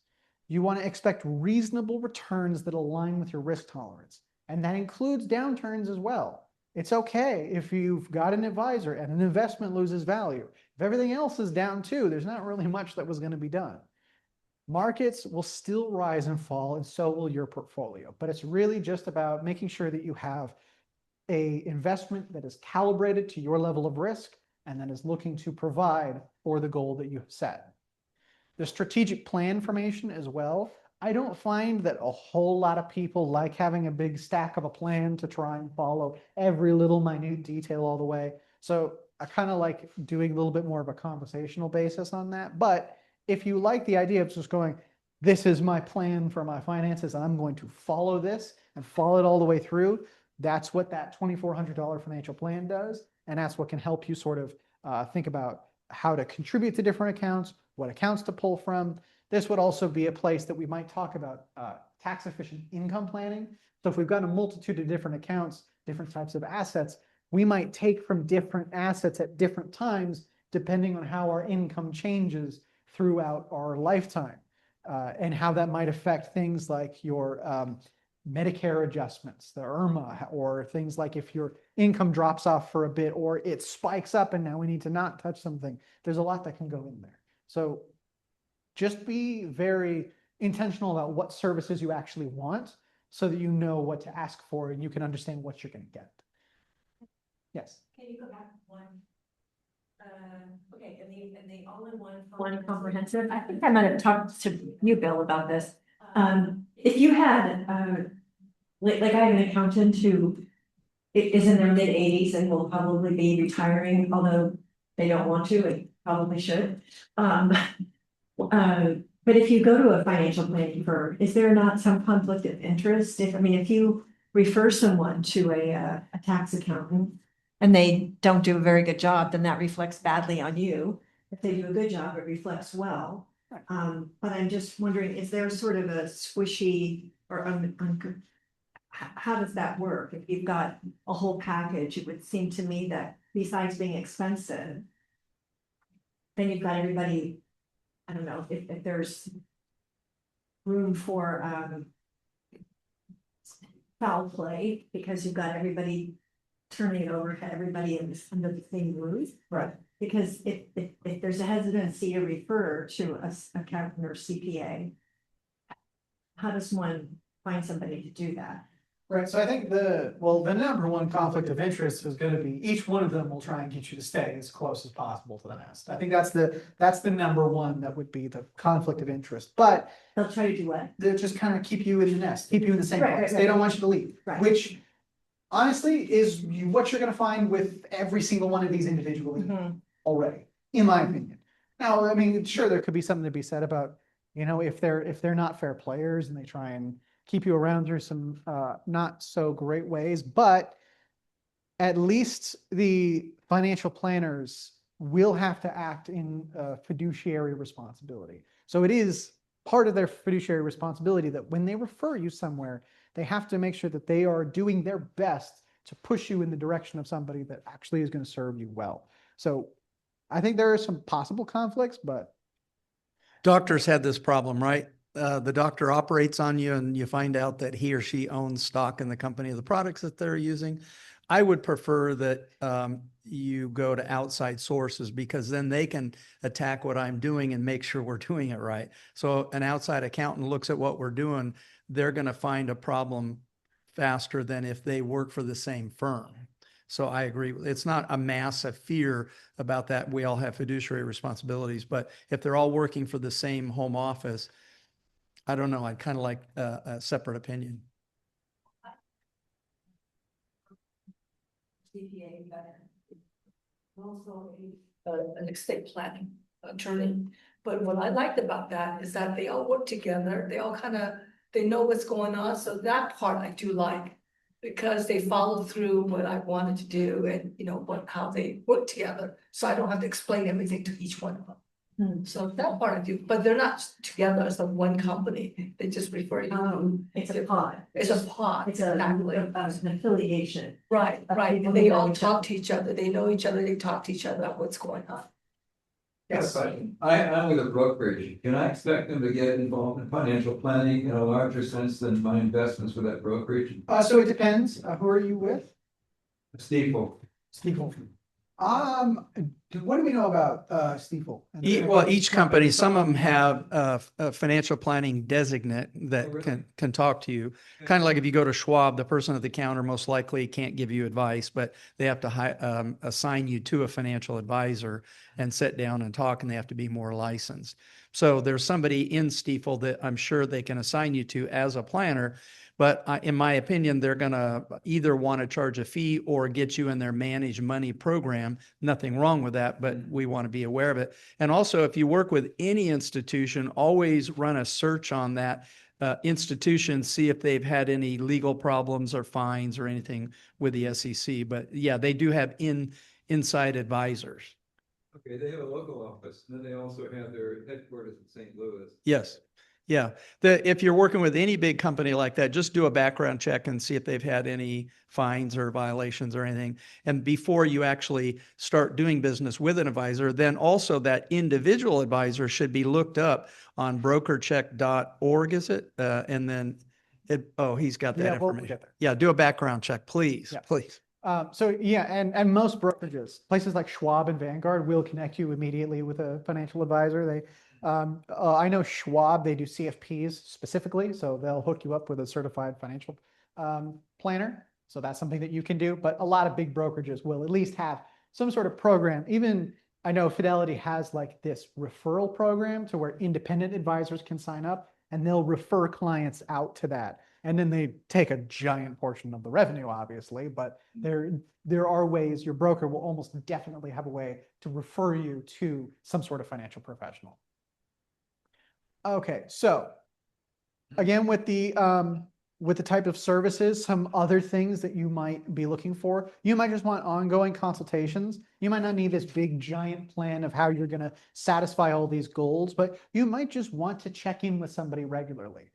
Speaker 1: You want to expect reasonable returns that align with your risk tolerance. And that includes downturns as well. It's okay if you've got an advisor and an investment loses value. If everything else is down too, there's not really much that was going to be done. Markets will still rise and fall, and so will your portfolio. But it's really just about making sure that you have an investment that is calibrated to your level of risk and that is looking to provide for the goal that you have set. The strategic plan formation as well. I don't find that a whole lot of people like having a big stack of a plan to try and follow every little minute detail all the way. So I kind of like doing a little bit more of a conversational basis on that. But if you like the idea of just going, this is my plan for my finances and I'm going to follow this and follow it all the way through, that's what that $2,400 financial plan does. And that's what can help you sort of think about how to contribute to different accounts, what accounts to pull from. This would also be a place that we might talk about tax efficient income planning. So if we've got a multitude of different accounts, different types of assets, we might take from different assets at different times, depending on how our income changes throughout our lifetime, and how that might affect things like your Medicare adjustments, the IRMA, or things like if your income drops off for a bit or it spikes up and now we need to not touch something. There's a lot that can go in there. So just be very intentional about what services you actually want so that you know what to ask for and you can understand what you're going to get. Yes.
Speaker 2: Can you go back one? Okay, and the all-in-one.
Speaker 8: One comprehensive, I think I might have talked to you, Bill, about this. If you had, like I have an accountant who is in their mid-80s and will probably be retiring, although they don't want to, and probably should. But if you go to a financial planning firm, is there not some conflict of interest? If you refer someone to a tax accountant and they don't do a very good job, then that reflects badly on you. If they do a good job, it reflects well. But I'm just wondering, is there sort of a squishy or how does that work? If you've got a whole package, it would seem to me that besides being expensive, then you've got everybody, I don't know, if there's room for foul play, because you've got everybody turning it over to everybody in this, under the same roof.
Speaker 1: Right.
Speaker 8: Because if there's a hesitancy to refer to a accountant or CPA, how does one find somebody to do that?
Speaker 1: Right, so I think the number one conflict of interest is gonna be, each one of them will try and get you to stay as close as possible to the nest. I think that's the number one that would be the conflict of interest, but
Speaker 8: They'll try to do what?
Speaker 1: they'll just kind of keep you in the nest, keep you in the same
Speaker 8: Right,
Speaker 1: place.
Speaker 8: right,
Speaker 1: They
Speaker 8: right.
Speaker 1: don't want you to leave,
Speaker 8: Right.
Speaker 1: which honestly is what you're gonna find with every single one of these individually
Speaker 8: Mhm.
Speaker 1: already, in my opinion. Now, I mean, sure, there could be something to be said about, if they're not fair players and they try and keep you around through some not so great ways, but at least the financial planners will have to act in fiduciary responsibility. So it is part of their fiduciary responsibility that when they refer you somewhere, they have to make sure that they are doing their best to push you in the direction of somebody that actually is going to serve you well. So I think there are some possible conflicts, but
Speaker 7: Doctors had this problem, right? The doctor operates on you and you find out that he or she owns stock in the company of the products that they're using. I would prefer that you go to outside sources because then they can attack what I'm doing and make sure we're doing it right. So an outside accountant looks at what we're doing, they're going to find a problem faster than if they work for the same firm. So I agree. It's not a massive fear about that. We all have fiduciary responsibilities, but if they're all working for the same home office, I don't know. I'd kind of like a separate opinion.
Speaker 2: CPA better. Also,
Speaker 6: An estate planning attorney. But what I liked about that is that they all work together, they all kind of, they know what's going on, so that part I do like. Because they follow through what I wanted to do and, how they work together, so I don't have to explain everything to each one of them. So that part I do, but they're not together as a one company, they just refer you.
Speaker 8: It's a pod.
Speaker 6: It's a pod.
Speaker 8: It's an affiliation.
Speaker 6: Right,
Speaker 8: of
Speaker 6: right,
Speaker 8: people
Speaker 6: and
Speaker 8: who
Speaker 6: they
Speaker 8: know
Speaker 6: all
Speaker 8: each
Speaker 6: talk
Speaker 8: other.
Speaker 6: to each other, they know each other, they talk to each other about what's going on.
Speaker 1: yes.
Speaker 9: I'm with a brokerage. Can I expect them to get involved in financial planning in a larger sense than my investments with that brokerage?
Speaker 1: So it depends. Who are you with?
Speaker 9: Stiefel.
Speaker 1: Stiefel. What do we know about Stiefel?
Speaker 7: Well, each company, some of them have a financial planning designate that
Speaker 9: Oh, really?
Speaker 7: can talk to you. Kind of like if you go to Schwab, the person at the counter most likely can't give you advice, but they have to assign you to a financial advisor and sit down and talk, and they have to be more licensed. So there's somebody in Stiefel that I'm sure they can assign you to as a planner. But in my opinion, they're going to either want to charge a fee or get you in their managed money program. Nothing wrong with that, but we want to be aware of it. And also, if you work with any institution, always run a search on that institution, see if they've had any legal problems or fines or anything with the SEC. But yeah, they do have inside advisors.
Speaker 9: Okay, they have a local office, and then they also have their headquarters in St. Louis.
Speaker 7: Yes. Yeah. If you're working with any big company like that, just do a background check and see if they've had any fines or violations or anything. And before you actually start doing business with an advisor, then also that individual advisor should be looked up on brokercheck.org, is it? And then he's got that
Speaker 1: Yeah, we'll
Speaker 7: information.
Speaker 1: get there.
Speaker 7: Yeah, do a background check, please,
Speaker 1: Yeah.
Speaker 7: please.
Speaker 1: So yeah, and most brokerages, places like Schwab and Vanguard will connect you immediately with a financial advisor. I know Schwab, they do CFPs specifically, so they'll hook you up with a certified financial planner. So that's something that you can do. But a lot of big brokerages will at least have some sort of program. Even I know Fidelity has like this referral program to where independent advisors can sign up and they'll refer clients out to that. And then they take a giant portion of the revenue, obviously, but there are ways your broker will almost definitely have a way to refer you to some sort of financial professional. Okay, so again, with the type of services, some other things that you might be looking for, you might just want ongoing consultations. You might not need this big giant plan of how you're going to satisfy all these goals, but you might just want to check in with somebody regularly.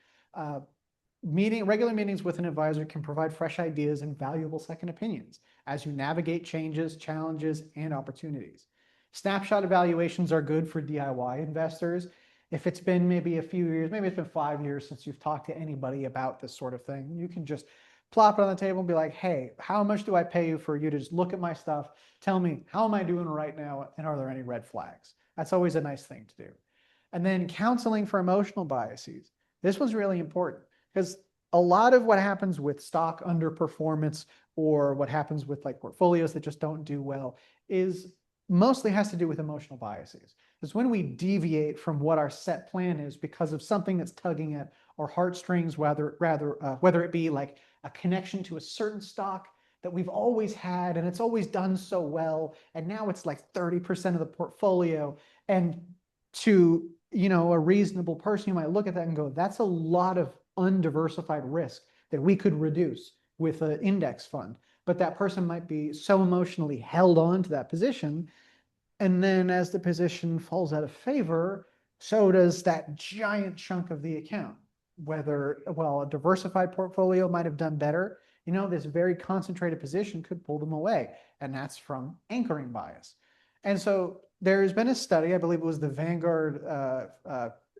Speaker 1: Regular meetings with an advisor can provide fresh ideas and valuable second opinions as you navigate changes, challenges, and opportunities. Snapshot evaluations are good for DIY investors. If it's been maybe a few years, maybe it's been 5 years since you've talked to anybody about this sort of thing, you can just plop it on the table and be like, hey, how much do I pay you for you to just look at my stuff? Tell me, how am I doing right now? And are there any red flags? That's always a nice thing to do. And then counseling for emotional biases. This was really important because a lot of what happens with stock underperformance or what happens with like portfolios that just don't do well is mostly has to do with emotional biases. It's when we deviate from what our set plan is because of something that's tugging at our heartstrings, whether it be like a connection to a certain stock that we've always had and it's always done so well, and now it's like 30% of the portfolio. And to, a reasonable person, you might look at that and go, that's a lot of undiversified risk that we could reduce with an index fund. But that person might be so emotionally held on to that position. And then as the position falls out of favor, so does that giant chunk of the account. Whether, well, a diversified portfolio might have done better, this very concentrated position could pull them away. And that's from anchoring bias. And so there's been a study, I believe it was the Vanguard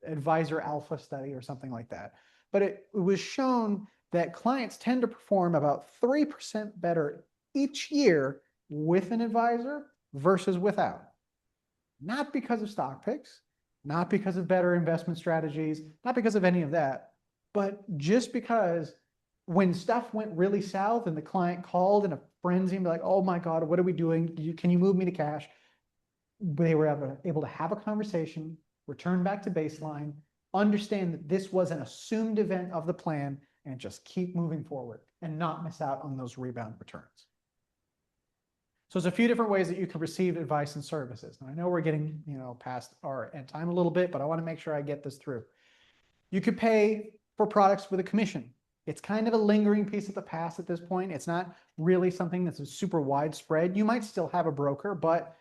Speaker 1: Advisor Alpha study or something like that. But it was shown that clients tend to perform about 3% better each year with an advisor versus without. Not because of stock picks, not because of better investment strategies, not because of any of that, but just because when stuff went really south and the client called in a frenzy and be like, oh my God, what are we doing? Can you move me to cash? They were able to have a conversation, return back to baseline, understand that this was an assumed event of the plan, and just keep moving forward and not miss out on those rebound returns. So there's a few different ways that you can receive advice and services. Now I know we're getting, past our end time a little bit, but I want to make sure I get this through. You could pay for products with a commission. It's kind of a lingering piece of the past at this point. It's not really something that's super widespread. You might still have a broker, but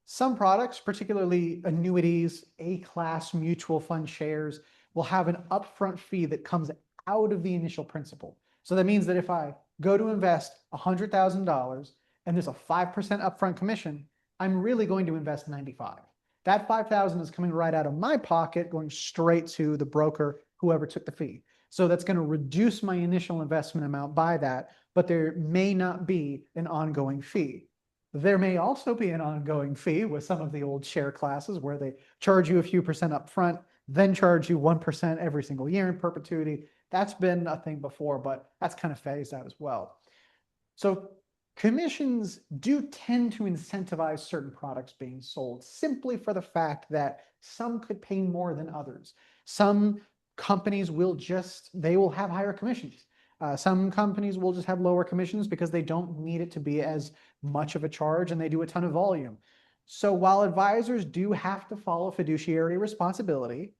Speaker 1: some products, particularly annuities, A-class mutual fund shares, will have an upfront fee that comes out of the initial principal. So that means that if I go to invest $100,000 and there's a 5% upfront commission, I'm really going to invest 95. That 5,000 is coming right out of my pocket, going straight to the broker, whoever took the fee. So that's going to reduce my initial investment amount by that, but there may not be an ongoing fee. There may also be an ongoing fee with some of the old share classes where they charge you a few percent up front, then charge you 1% every single year in perpetuity. That's been a thing before, but that's kind of phased out as well. So commissions do tend to incentivize certain products being sold simply for the fact that some could pay more than others. Some companies will have higher commissions. Some companies will just have lower commissions because they don't need it to be as much of a charge and they do a ton of volume. So while advisors do have to follow fiduciary responsibility,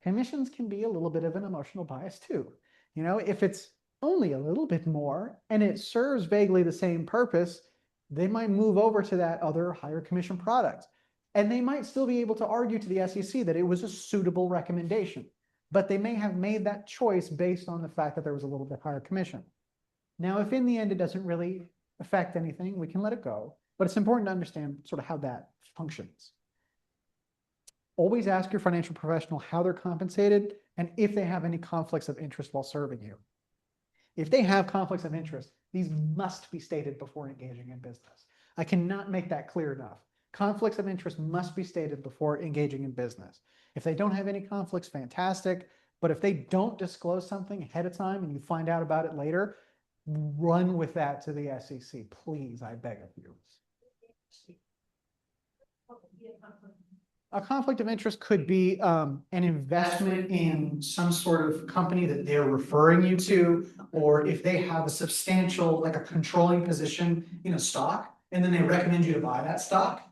Speaker 1: commissions can be a little bit of an emotional bias too. If it's only a little bit more and it serves vaguely the same purpose, they might move over to that other higher commission product. And they might still be able to argue to the SEC that it was a suitable recommendation, but they may have made that choice based on the fact that there was a little bit higher commission. Now, if in the end it doesn't really affect anything, we can let it go, but it's important to understand sort of how that functions. Always ask your financial professional how they're compensated and if they have any conflicts of interest while serving you. If they have conflicts of interest, these must be stated before engaging in business. I cannot make that clear enough. Conflicts of interest must be stated before engaging in business. If they don't have any conflicts, fantastic. But if they don't disclose something ahead of time and you find out about it later, run with that to the SEC. Please, I beg of you. A conflict of interest could be an investment in some sort of company that they're referring you to, or if they have a substantial, like a controlling position in a stock, and then they recommend you to buy that stock.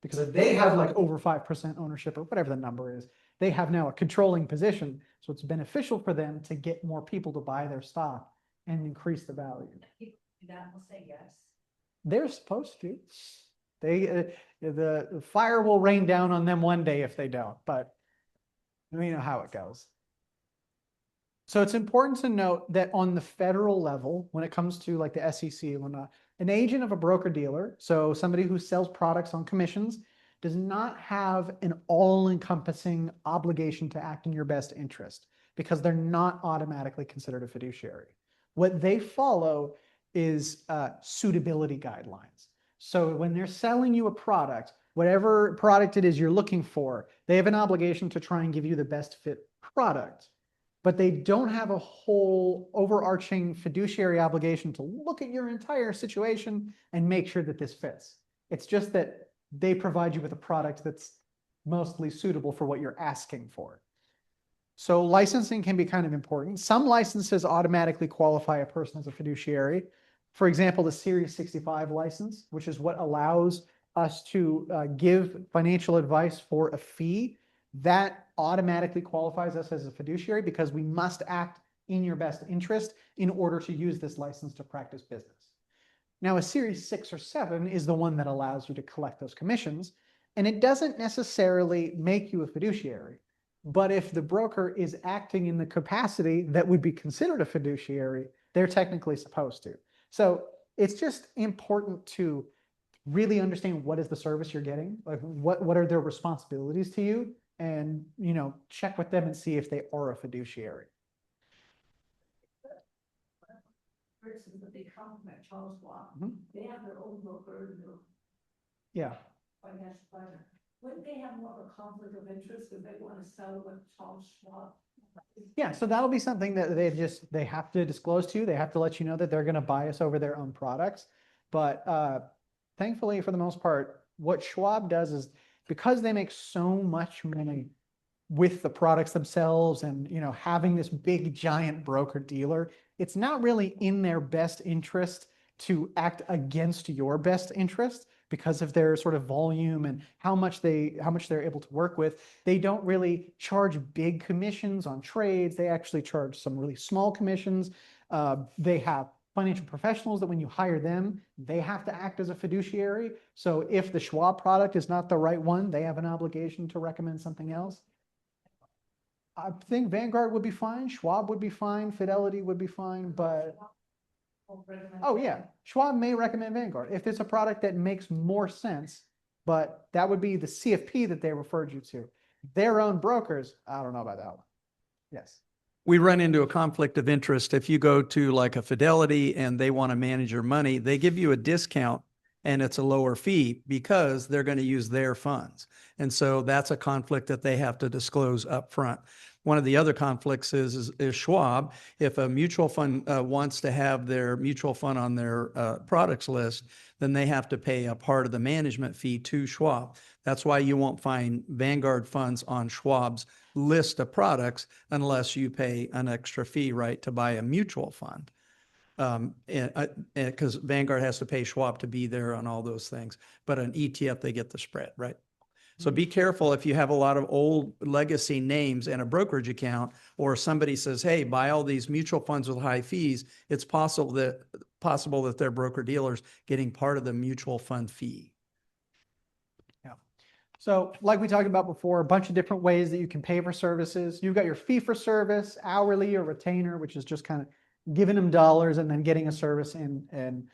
Speaker 1: Because if they have like over 5% ownership or whatever the number is, they have now a controlling position. So it's beneficial for them to get more people to buy their stock and increase the value.
Speaker 2: People do that will say yes.
Speaker 1: They're supposed to. The fire will rain down on them one day if they don't, but we know how it goes. So it's important to note that on the federal level, when it comes to like the SEC and whatnot, an agent of a broker dealer, so somebody who sells products on commissions, does not have an all-encompassing obligation to act in your best interest because they're not automatically considered a fiduciary. What they follow is suitability guidelines. So when they're selling you a product, whatever product it is you're looking for, they have an obligation to try and give you the best fit product. But they don't have a whole overarching fiduciary obligation to look at your entire situation and make sure that this fits. It's just that they provide you with a product that's mostly suitable for what you're asking for. So licensing can be kind of important. Some licenses automatically qualify a person as a fiduciary. For example, the Series 65 license, which is what allows us to give financial advice for a fee, that automatically qualifies us as a fiduciary because we must act in your best interest in order to use this license to practice business. Now, a Series 6 or 7 is the one that allows you to collect those commissions, and it doesn't necessarily make you a fiduciary. But if the broker is acting in the capacity that would be considered a fiduciary, they're technically supposed to. So it's just important to really understand what is the service you're getting, like what are their responsibilities to you, and check with them and see if they are a fiduciary.
Speaker 6: For instance, if they compliment Charles Schwab, they have their own broker,
Speaker 1: Yeah.
Speaker 6: financial planner. Wouldn't they have more of a conflict of interest if they want to sell with Charles Schwab?
Speaker 1: Yeah, so that'll be something that they have to disclose to you. They have to let you know that they're going to bias over their own products. But thankfully, for the most part, what Schwab does is because they make so much money with the products themselves and having this big giant broker dealer, it's not really in their best interest to act against your best interest because of their sort of volume and how much they're able to work with. They don't really charge big commissions on trades. They actually charge some really small commissions. They have financial professionals that when you hire them, they have to act as a fiduciary. So if the Schwab product is not the right one, they have an obligation to recommend something else. I think Vanguard would be fine, Schwab would be fine, Fidelity would be fine, but oh yeah, Schwab may recommend Vanguard if it's a product that makes more sense, but that would be the CFP that they referred you to. Their own brokers, I don't know about that one. Yes.
Speaker 7: We run into a conflict of interest. If you go to like a Fidelity and they want to manage your money, they give you a discount and it's a lower fee because they're going to use their funds. And so that's a conflict that they have to disclose up front. One of the other conflicts is Schwab. If a mutual fund wants to have their mutual fund on their products list, then they have to pay a part of the management fee to Schwab. That's why you won't find Vanguard funds on Schwab's list of products unless you pay an extra fee, right, to buy a mutual fund. Because Vanguard has to pay Schwab to be there on all those things. But an ETF, they get the spread, right? So be careful if you have a lot of old legacy names in a brokerage account, or somebody says, hey, buy all these mutual funds with high fees. It's possible that their broker dealer's getting part of the mutual fund fee.
Speaker 1: Yeah. So like we talked about before, a bunch of different ways that you can pay for services. You've got your fee for service, hourly or retainer, which is just kind of giving them dollars and then getting a service and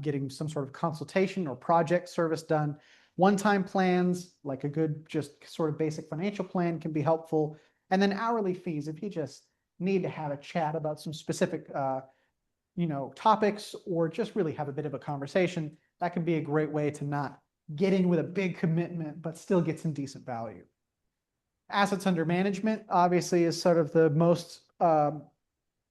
Speaker 1: getting some sort of consultation or project service done. One-time plans, like a good, just sort of basic financial plan, can be helpful. And then hourly fees, if you just need to have a chat about some specific, topics, or just really have a bit of a conversation, that can be a great way to not get in with a big commitment, but still get some decent value. Assets under management, obviously, is sort of the most,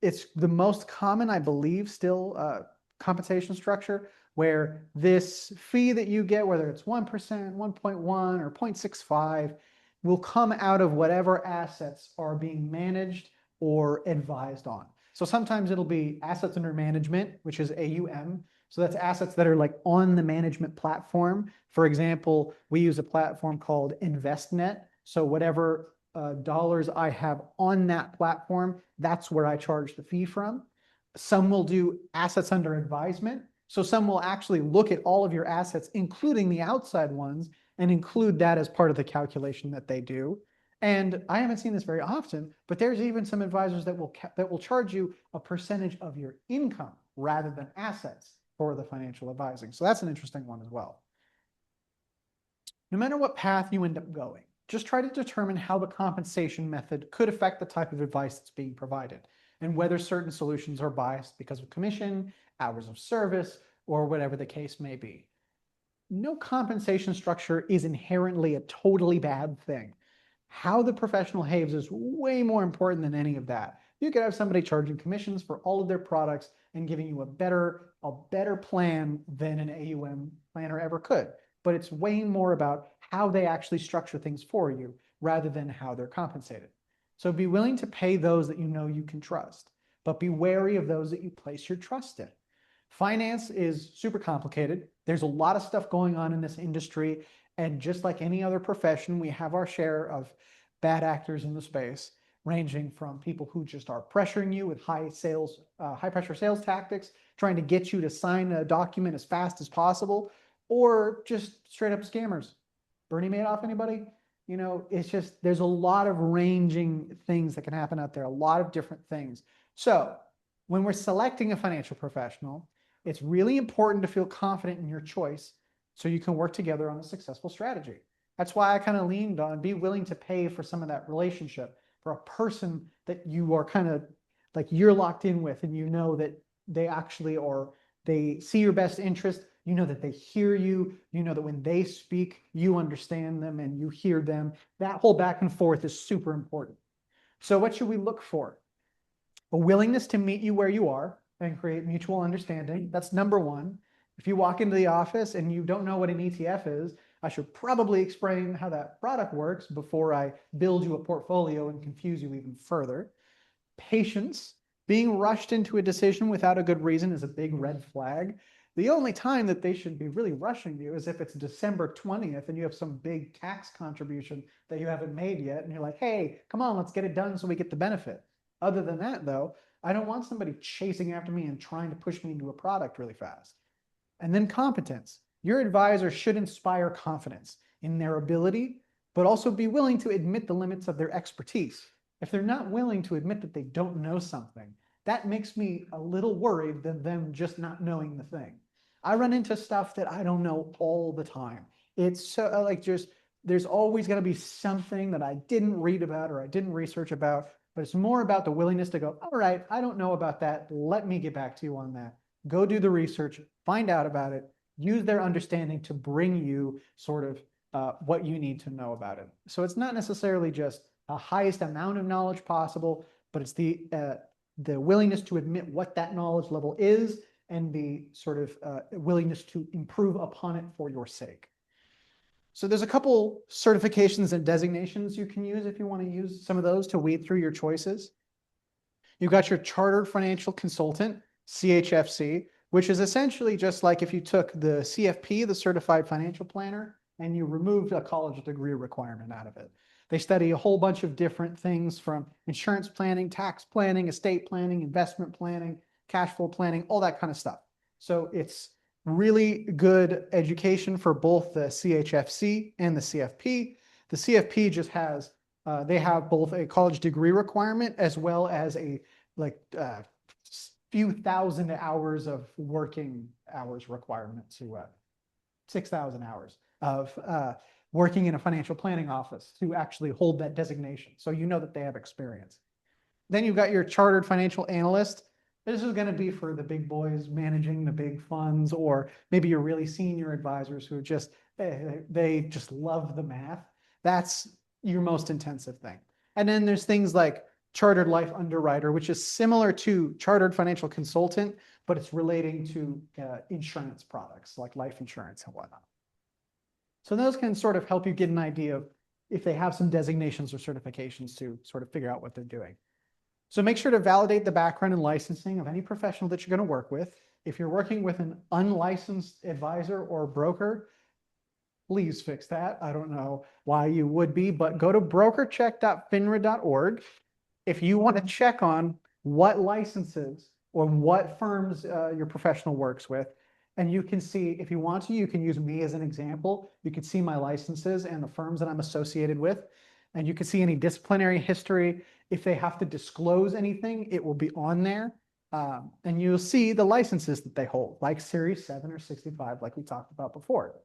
Speaker 1: it's the most common, I believe, still compensation structure, where this fee that you get, whether it's 1%, 1.1, or 0.65, will come out of whatever assets are being managed or advised on. So sometimes it'll be assets under management, which is AUM. So that's assets that are like on the management platform. For example, we use a platform called InvestNet. So whatever dollars I have on that platform, that's where I charge the fee from. Some will do assets under advisement. So some will actually look at all of your assets, including the outside ones, and include that as part of the calculation that they do. And I haven't seen this very often, but there's even some advisors that will charge you a percentage of your income rather than assets for the financial advising. So that's an interesting one as well. No matter what path you end up going, just try to determine how the compensation method could affect the type of advice that's being provided. and whether certain solutions are biased because of commission, hours of service, or whatever the case may be. No compensation structure is inherently a totally bad thing. How the professional behaves is way more important than any of that. You could have somebody charging commissions for all of their products and giving you a better plan than an AUM planner ever could. But it's way more about how they actually structure things for you rather than how they're compensated. So be willing to pay those that you know you can trust, but be wary of those that you place your trust in. Finance is super complicated. There's a lot of stuff going on in this industry. And just like any other profession, we have our share of bad actors in the space, ranging from people who just are pressuring you with high pressure sales tactics, trying to get you to sign a document as fast as possible, or just straight up scammers. Bernie Madoff, anybody? You know, it's just, there's a lot of ranging things that can happen out there, a lot of different things. So when we're selecting a financial professional, it's really important to feel confident in your choice so you can work together on a successful strategy. That's why I kind of leaned on be willing to pay for some of that relationship for a person that you are kind of like you're locked in with, and you know that they actually are, they see your best interest, you know that they hear you, you know that when they speak, you understand them and you hear them. That whole back and forth is super important. So what should we look for? A willingness to meet you where you are and create mutual understanding. That's number one. If you walk into the office and you don't know what an ETF is, I should probably explain how that product works before I build you a portfolio and confuse you even further. Patience. Being rushed into a decision without a good reason is a big red flag. The only time that they should be really rushing you is if it's December 20th and you have some big tax contribution that you haven't made yet, and you're like, hey, come on, let's get it done so we get the benefit. Other than that, though, I don't want somebody chasing after me and trying to push me into a product really fast. And then competence. Your advisor should inspire confidence in their ability, but also be willing to admit the limits of their expertise. If they're not willing to admit that they don't know something, that makes me a little worried than them just not knowing the thing. I run into stuff that I don't know all the time. It's so like just, there's always going to be something that I didn't read about or I didn't research about, but it's more about the willingness to go, all right, I don't know about that. Let me get back to you on that. Go do the research, find out about it, use their understanding to bring you sort of what you need to know about it. So it's not necessarily just the highest amount of knowledge possible, but it's the willingness to admit what that knowledge level is and the sort of willingness to improve upon it for your sake. So there's a couple certifications and designations you can use if you want to use some of those to weed through your choices. You've got your Chartered Financial Consultant, CHFC, which is essentially just like if you took the CFP, the Certified Financial Planner, and you removed a college degree requirement out of it. They study a whole bunch of different things from insurance planning, tax planning, estate planning, investment planning, cash flow planning, all that kind of stuff. So it's really good education for both the CHFC and the CFP. The CFP just has, they have both a college degree requirement as well as a few thousand hours of working hours requirement to 6,000 hours of working in a financial planning office to actually hold that designation. So you know that they have experience. Then you've got your Chartered Financial Analyst. This is going to be for the big boys managing the big funds, or maybe your really senior advisors who just, they just love the math. That's your most intensive thing. And then there's things like Chartered Life Underwriter, which is similar to Chartered Financial Consultant, but it's relating to insurance products like life insurance and whatnot. So those can sort of help you get an idea of if they have some designations or certifications to sort of figure out what they're doing. So make sure to validate the background and licensing of any professional that you're going to work with. If you're working with an unlicensed advisor or broker, please fix that. I don't know why you would be, but go to brokercheck.finra.org. If you want to check on what licenses or what firms your professional works with, and you can see, if you want to, you can use me as an example. You can see my licenses and the firms that I'm associated with, and you can see any disciplinary history. If they have to disclose anything, it will be on there. And you'll see the licenses that they hold, like Series 7 or 65, like we talked about before.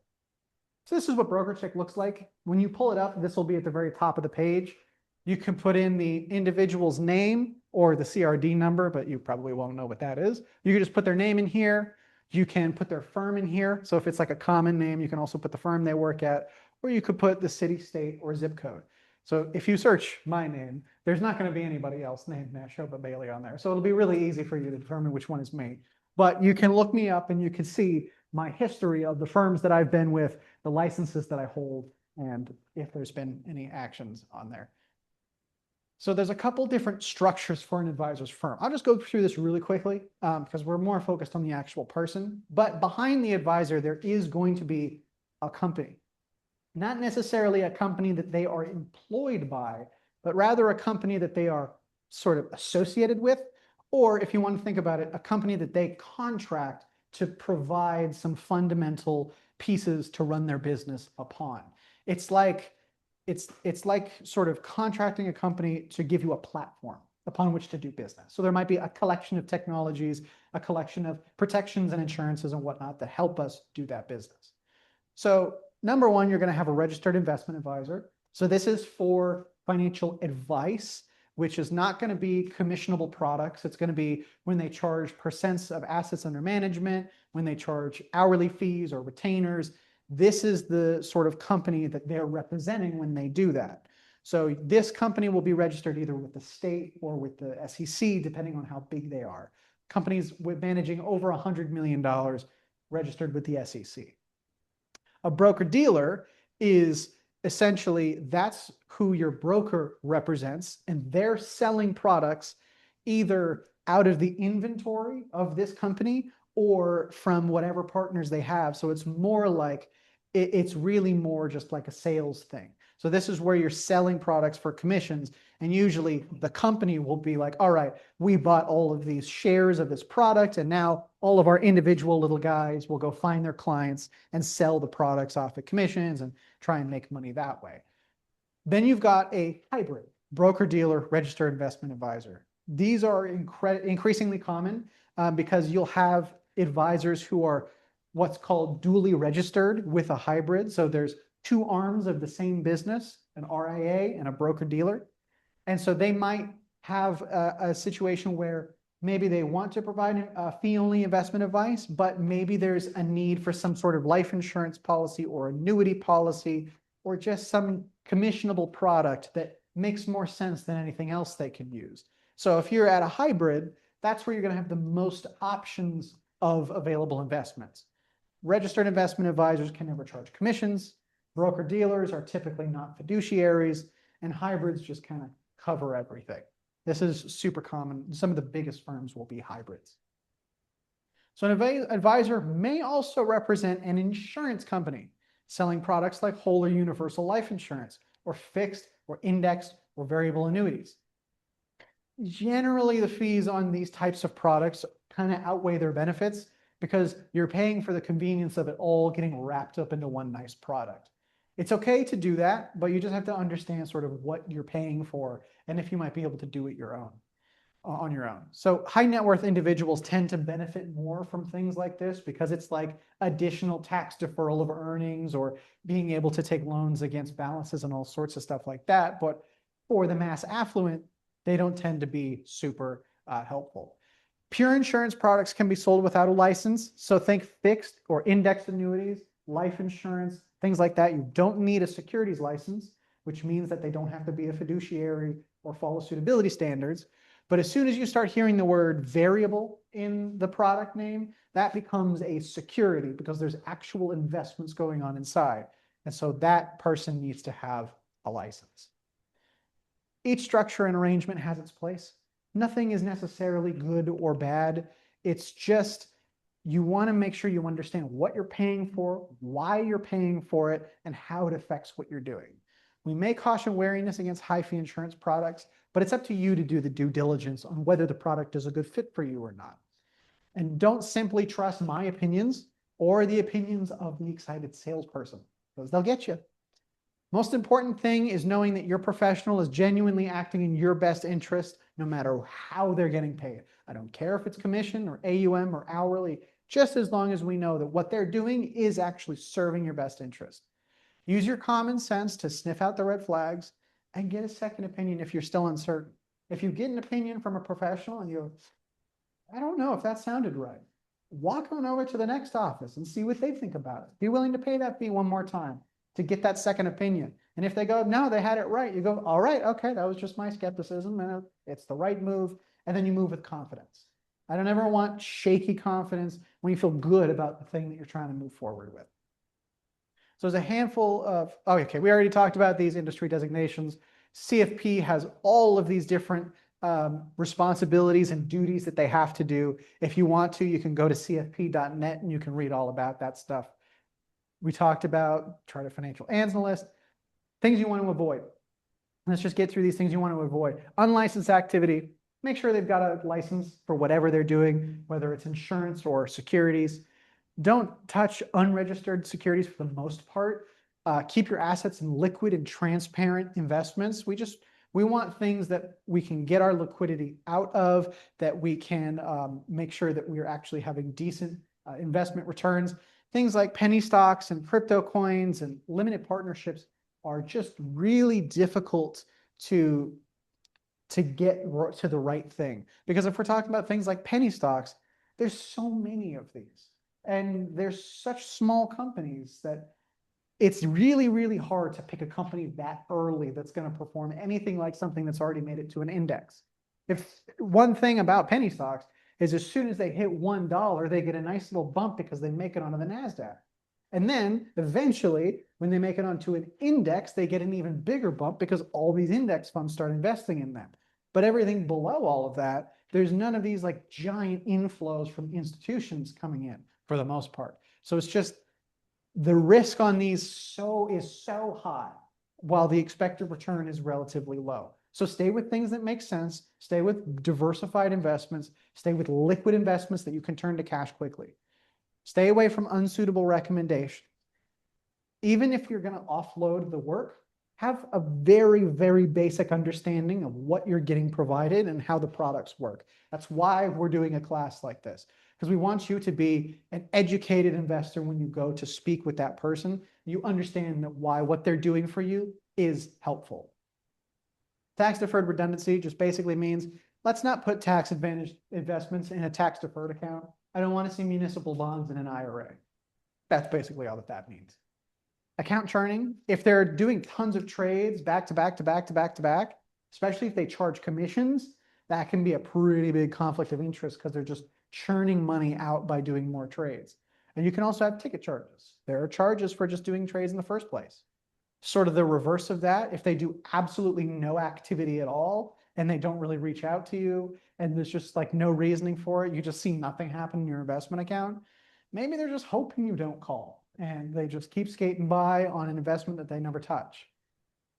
Speaker 1: So this is what BrokerCheck looks like. When you pull it up, this will be at the very top of the page. You can put in the individual's name or the CRD number, but you probably won't know what that is. You can just put their name in here. You can put their firm in here. So if it's like a common name, you can also put the firm they work at, or you could put the city, state, or zip code. So if you search my name, there's not going to be anybody else named Nashoba Bailey on there. So it'll be really easy for you to determine which one is me. But you can look me up and you can see my history of the firms that I've been with, the licenses that I hold, and if there's been any actions on there. So there's a couple different structures for an advisor's firm. I'll just go through this really quickly because we're more focused on the actual person. But behind the advisor, there is going to be a company. Not necessarily a company that they are employed by, but rather a company that they are sort of associated with, or if you want to think about it, a company that they contract to provide some fundamental pieces to run their business upon. It's like sort of contracting a company to give you a platform upon which to do business. So there might be a collection of technologies, a collection of protections and insurances and whatnot that help us do that business. So number one, you're going to have a registered investment advisor. So this is for financial advice, which is not going to be commissionable products. It's going to be when they charge percents of assets under management, when they charge hourly fees or retainers. This is the sort of company that they're representing when they do that. So this company will be registered either with the state or with the SEC, depending on how big they are. Companies with managing over $100 million registered with the SEC. A broker-dealer is essentially, that's who your broker represents, and they're selling products either out of the inventory of this company or from whatever partners they have. So it's more like, it's really more just like a sales thing. So this is where you're selling products for commissions, and usually the company will be like, all right, we bought all of these shares of this product, and now all of our individual little guys will go find their clients and sell the products off at commissions and try and make money that way. Then you've got a hybrid, broker-dealer, registered investment advisor. These are increasingly common because you'll have advisors who are what's called duly registered with a hybrid. So there's two arms of the same business, an RIA and a broker-dealer. And so they might have a situation where maybe they want to provide a fee-only investment advice, but maybe there's a need for some sort of life insurance policy or annuity policy, or just some commissionable product that makes more sense than anything else they can use. So if you're at a hybrid, that's where you're going to have the most options of available investments. Registered investment advisors can never charge commissions. Broker-dealers are typically not fiduciaries, and hybrids just kind of cover everything. This is super common. Some of the biggest firms will be hybrids. So an advisor may also represent an insurance company selling products like whole or universal life insurance, or fixed or indexed or variable annuities. Generally, the fees on these types of products kind of outweigh their benefits because you're paying for the convenience of it all getting wrapped up into one nice product. It's okay to do that, but you just have to understand sort of what you're paying for and if you might be able to do it on your own. So high net worth individuals tend to benefit more from things like this because it's like additional tax deferral of earnings or being able to take loans against balances and all sorts of stuff like that. But for the mass affluent, they don't tend to be super helpful. Pure insurance products can be sold without a license. So think fixed or indexed annuities, life insurance, things like that. You don't need a securities license, which means that they don't have to be a fiduciary or follow suitability standards. But as soon as you start hearing the word variable in the product name, that becomes a security because there's actual investments going on inside. And so that person needs to have a license. Each structure and arrangement has its place. Nothing is necessarily good or bad. It's just you want to make sure you understand what you're paying for, why you're paying for it, and how it affects what you're doing. We may caution wariness against high fee insurance products, but it's up to you to do the due diligence on whether the product is a good fit for you or not. And don't simply trust my opinions or the opinions of the excited salesperson, because they'll get you. Most important thing is knowing that your professional is genuinely acting in your best interest, no matter how they're getting paid. I don't care if it's commission or AUM or hourly, just as long as we know that what they're doing is actually serving your best interest. Use your common sense to sniff out the red flags and get a second opinion if you're still uncertain. If you get an opinion from a professional and you, I don't know if that sounded right, walk on over to the next office and see what they think about it. Be willing to pay that fee one more time to get that second opinion. And if they go, no, they had it right, you go, all right, okay, that was just my skepticism and it's the right move. And then you move with confidence. I don't ever want shaky confidence when you feel good about the thing that you're trying to move forward with. So there's a handful of, oh, okay, we already talked about these industry designations. CFP has all of these different responsibilities and duties that they have to do. If you want to, you can go to cfp.net and you can read all about that stuff. We talked about chart of financial analyst, things you want to avoid. Let's just get through these things you want to avoid. Unlicensed activity, make sure they've got a license for whatever they're doing, whether it's insurance or securities. Don't touch unregistered securities for the most part. Keep your assets in liquid and transparent investments. We want things that we can get our liquidity out of, that we can make sure that we're actually having decent investment returns. Things like penny stocks and crypto coins and limited partnerships are just really difficult to get to the right thing. Because if we're talking about things like penny stocks, there's so many of these. And there's such small companies that it's really, really hard to pick a company that early that's going to perform anything like something that's already made it to an index. If one thing about penny stocks is as soon as they hit $1, they get a nice little bump because they make it onto the NASDAQ. And then eventually, when they make it onto an index, they get an even bigger bump because all these index funds start investing in them. But everything below all of that, there's none of these like giant inflows from institutions coming in for the most part. So it's just the risk on these is so high while the expected return is relatively low. So stay with things that make sense, stay with diversified investments, stay with liquid investments that you can turn to cash quickly. Stay away from unsuitable recommendations. Even if you're going to offload the work, have a very, very basic understanding of what you're getting provided and how the products work. That's why we're doing a class like this, because we want you to be an educated investor when you go to speak with that person. You understand that why what they're doing for you is helpful. Tax deferred redundancy just basically means let's not put tax advantage investments in a tax deferred account. I don't want to see municipal bonds in an IRA. That's basically all that means. Account churning, if they're doing tons of trades back to back to back to back to back, especially if they charge commissions, that can be a pretty big conflict of interest because they're just churning money out by doing more trades. And you can also have ticket charges. There are charges for just doing trades in the first place. Sort of the reverse of that, if they do absolutely no activity at all and they don't really reach out to you and there's just like no reasoning for it, you just see nothing happen in your investment account, maybe they're just hoping you don't call and they just keep skating by on an investment that they never touch.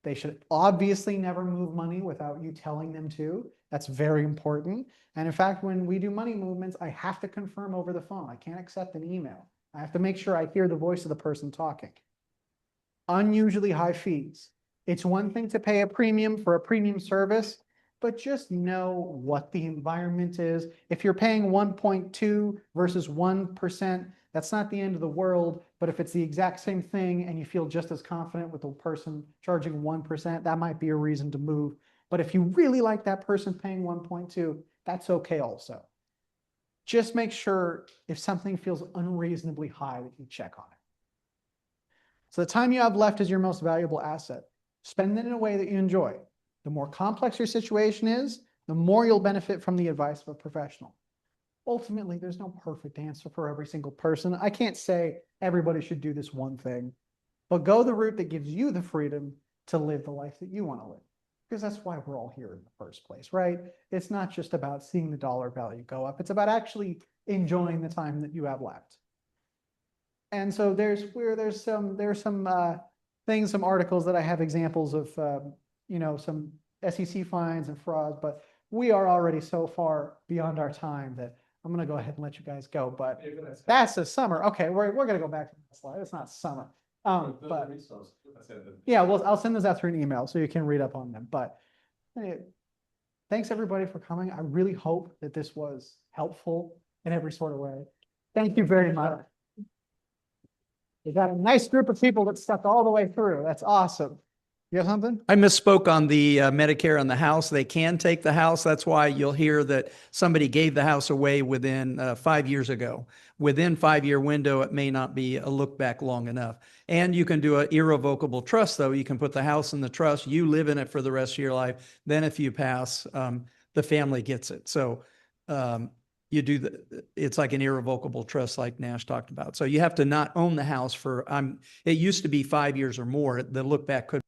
Speaker 1: They should obviously never move money without you telling them to. That's very important. And in fact, when we do money movements, I have to confirm over the phone. I can't accept an email. I have to make sure I hear the voice of the person talking. Unusually high fees. It's one thing to pay a premium for a premium service, but just know what the environment is. If you're paying 1.2 versus 1%, that's not the end of the world. But if it's the exact same thing and you feel just as confident with the person charging 1%, that might be a reason to move. But if you really like that person paying 1.2, that's okay also. Just make sure if something feels unreasonably high that you check on it. So the time you have left is your most valuable asset. Spend it in a way that you enjoy. The more complex your situation is, the more you'll benefit from the advice of a professional. Ultimately, there's no perfect answer for every single person. I can't say everybody should do this one thing, but go the route that gives you the freedom to live the life that you want to live. Because that's why we're all here in the first place, right? It's not just about seeing the dollar value go up. It's about actually enjoying the time that you have left. And so there's some things, some articles that I have examples of, some SEC fines and frauds, but we are already so far beyond our time that I'm going to go ahead and let you guys go. But that's the summer. Okay, we're going to go back to that slide. It's not summer. But yeah, well, I'll send those out through an email so you can read up on them. But thanks everybody for coming. I really hope that this was helpful in every sort of way. Thank you very much. We got a nice group of people that stuck all the way through. That's awesome. You have something?
Speaker 7: I misspoke on the Medicare on the house. They can take the house. That's why you'll hear that somebody gave the house away within 5 years ago. Within 5 year window, it may not be a look back long enough. And you can do an irrevocable trust, though. You can put the house in the trust. You live in it for the rest of your life. Then if you pass, the family gets it. So you do it's like an irrevocable trust like Nash talked about. So you have to not own the house for, it used to be 5 years or more. The look back could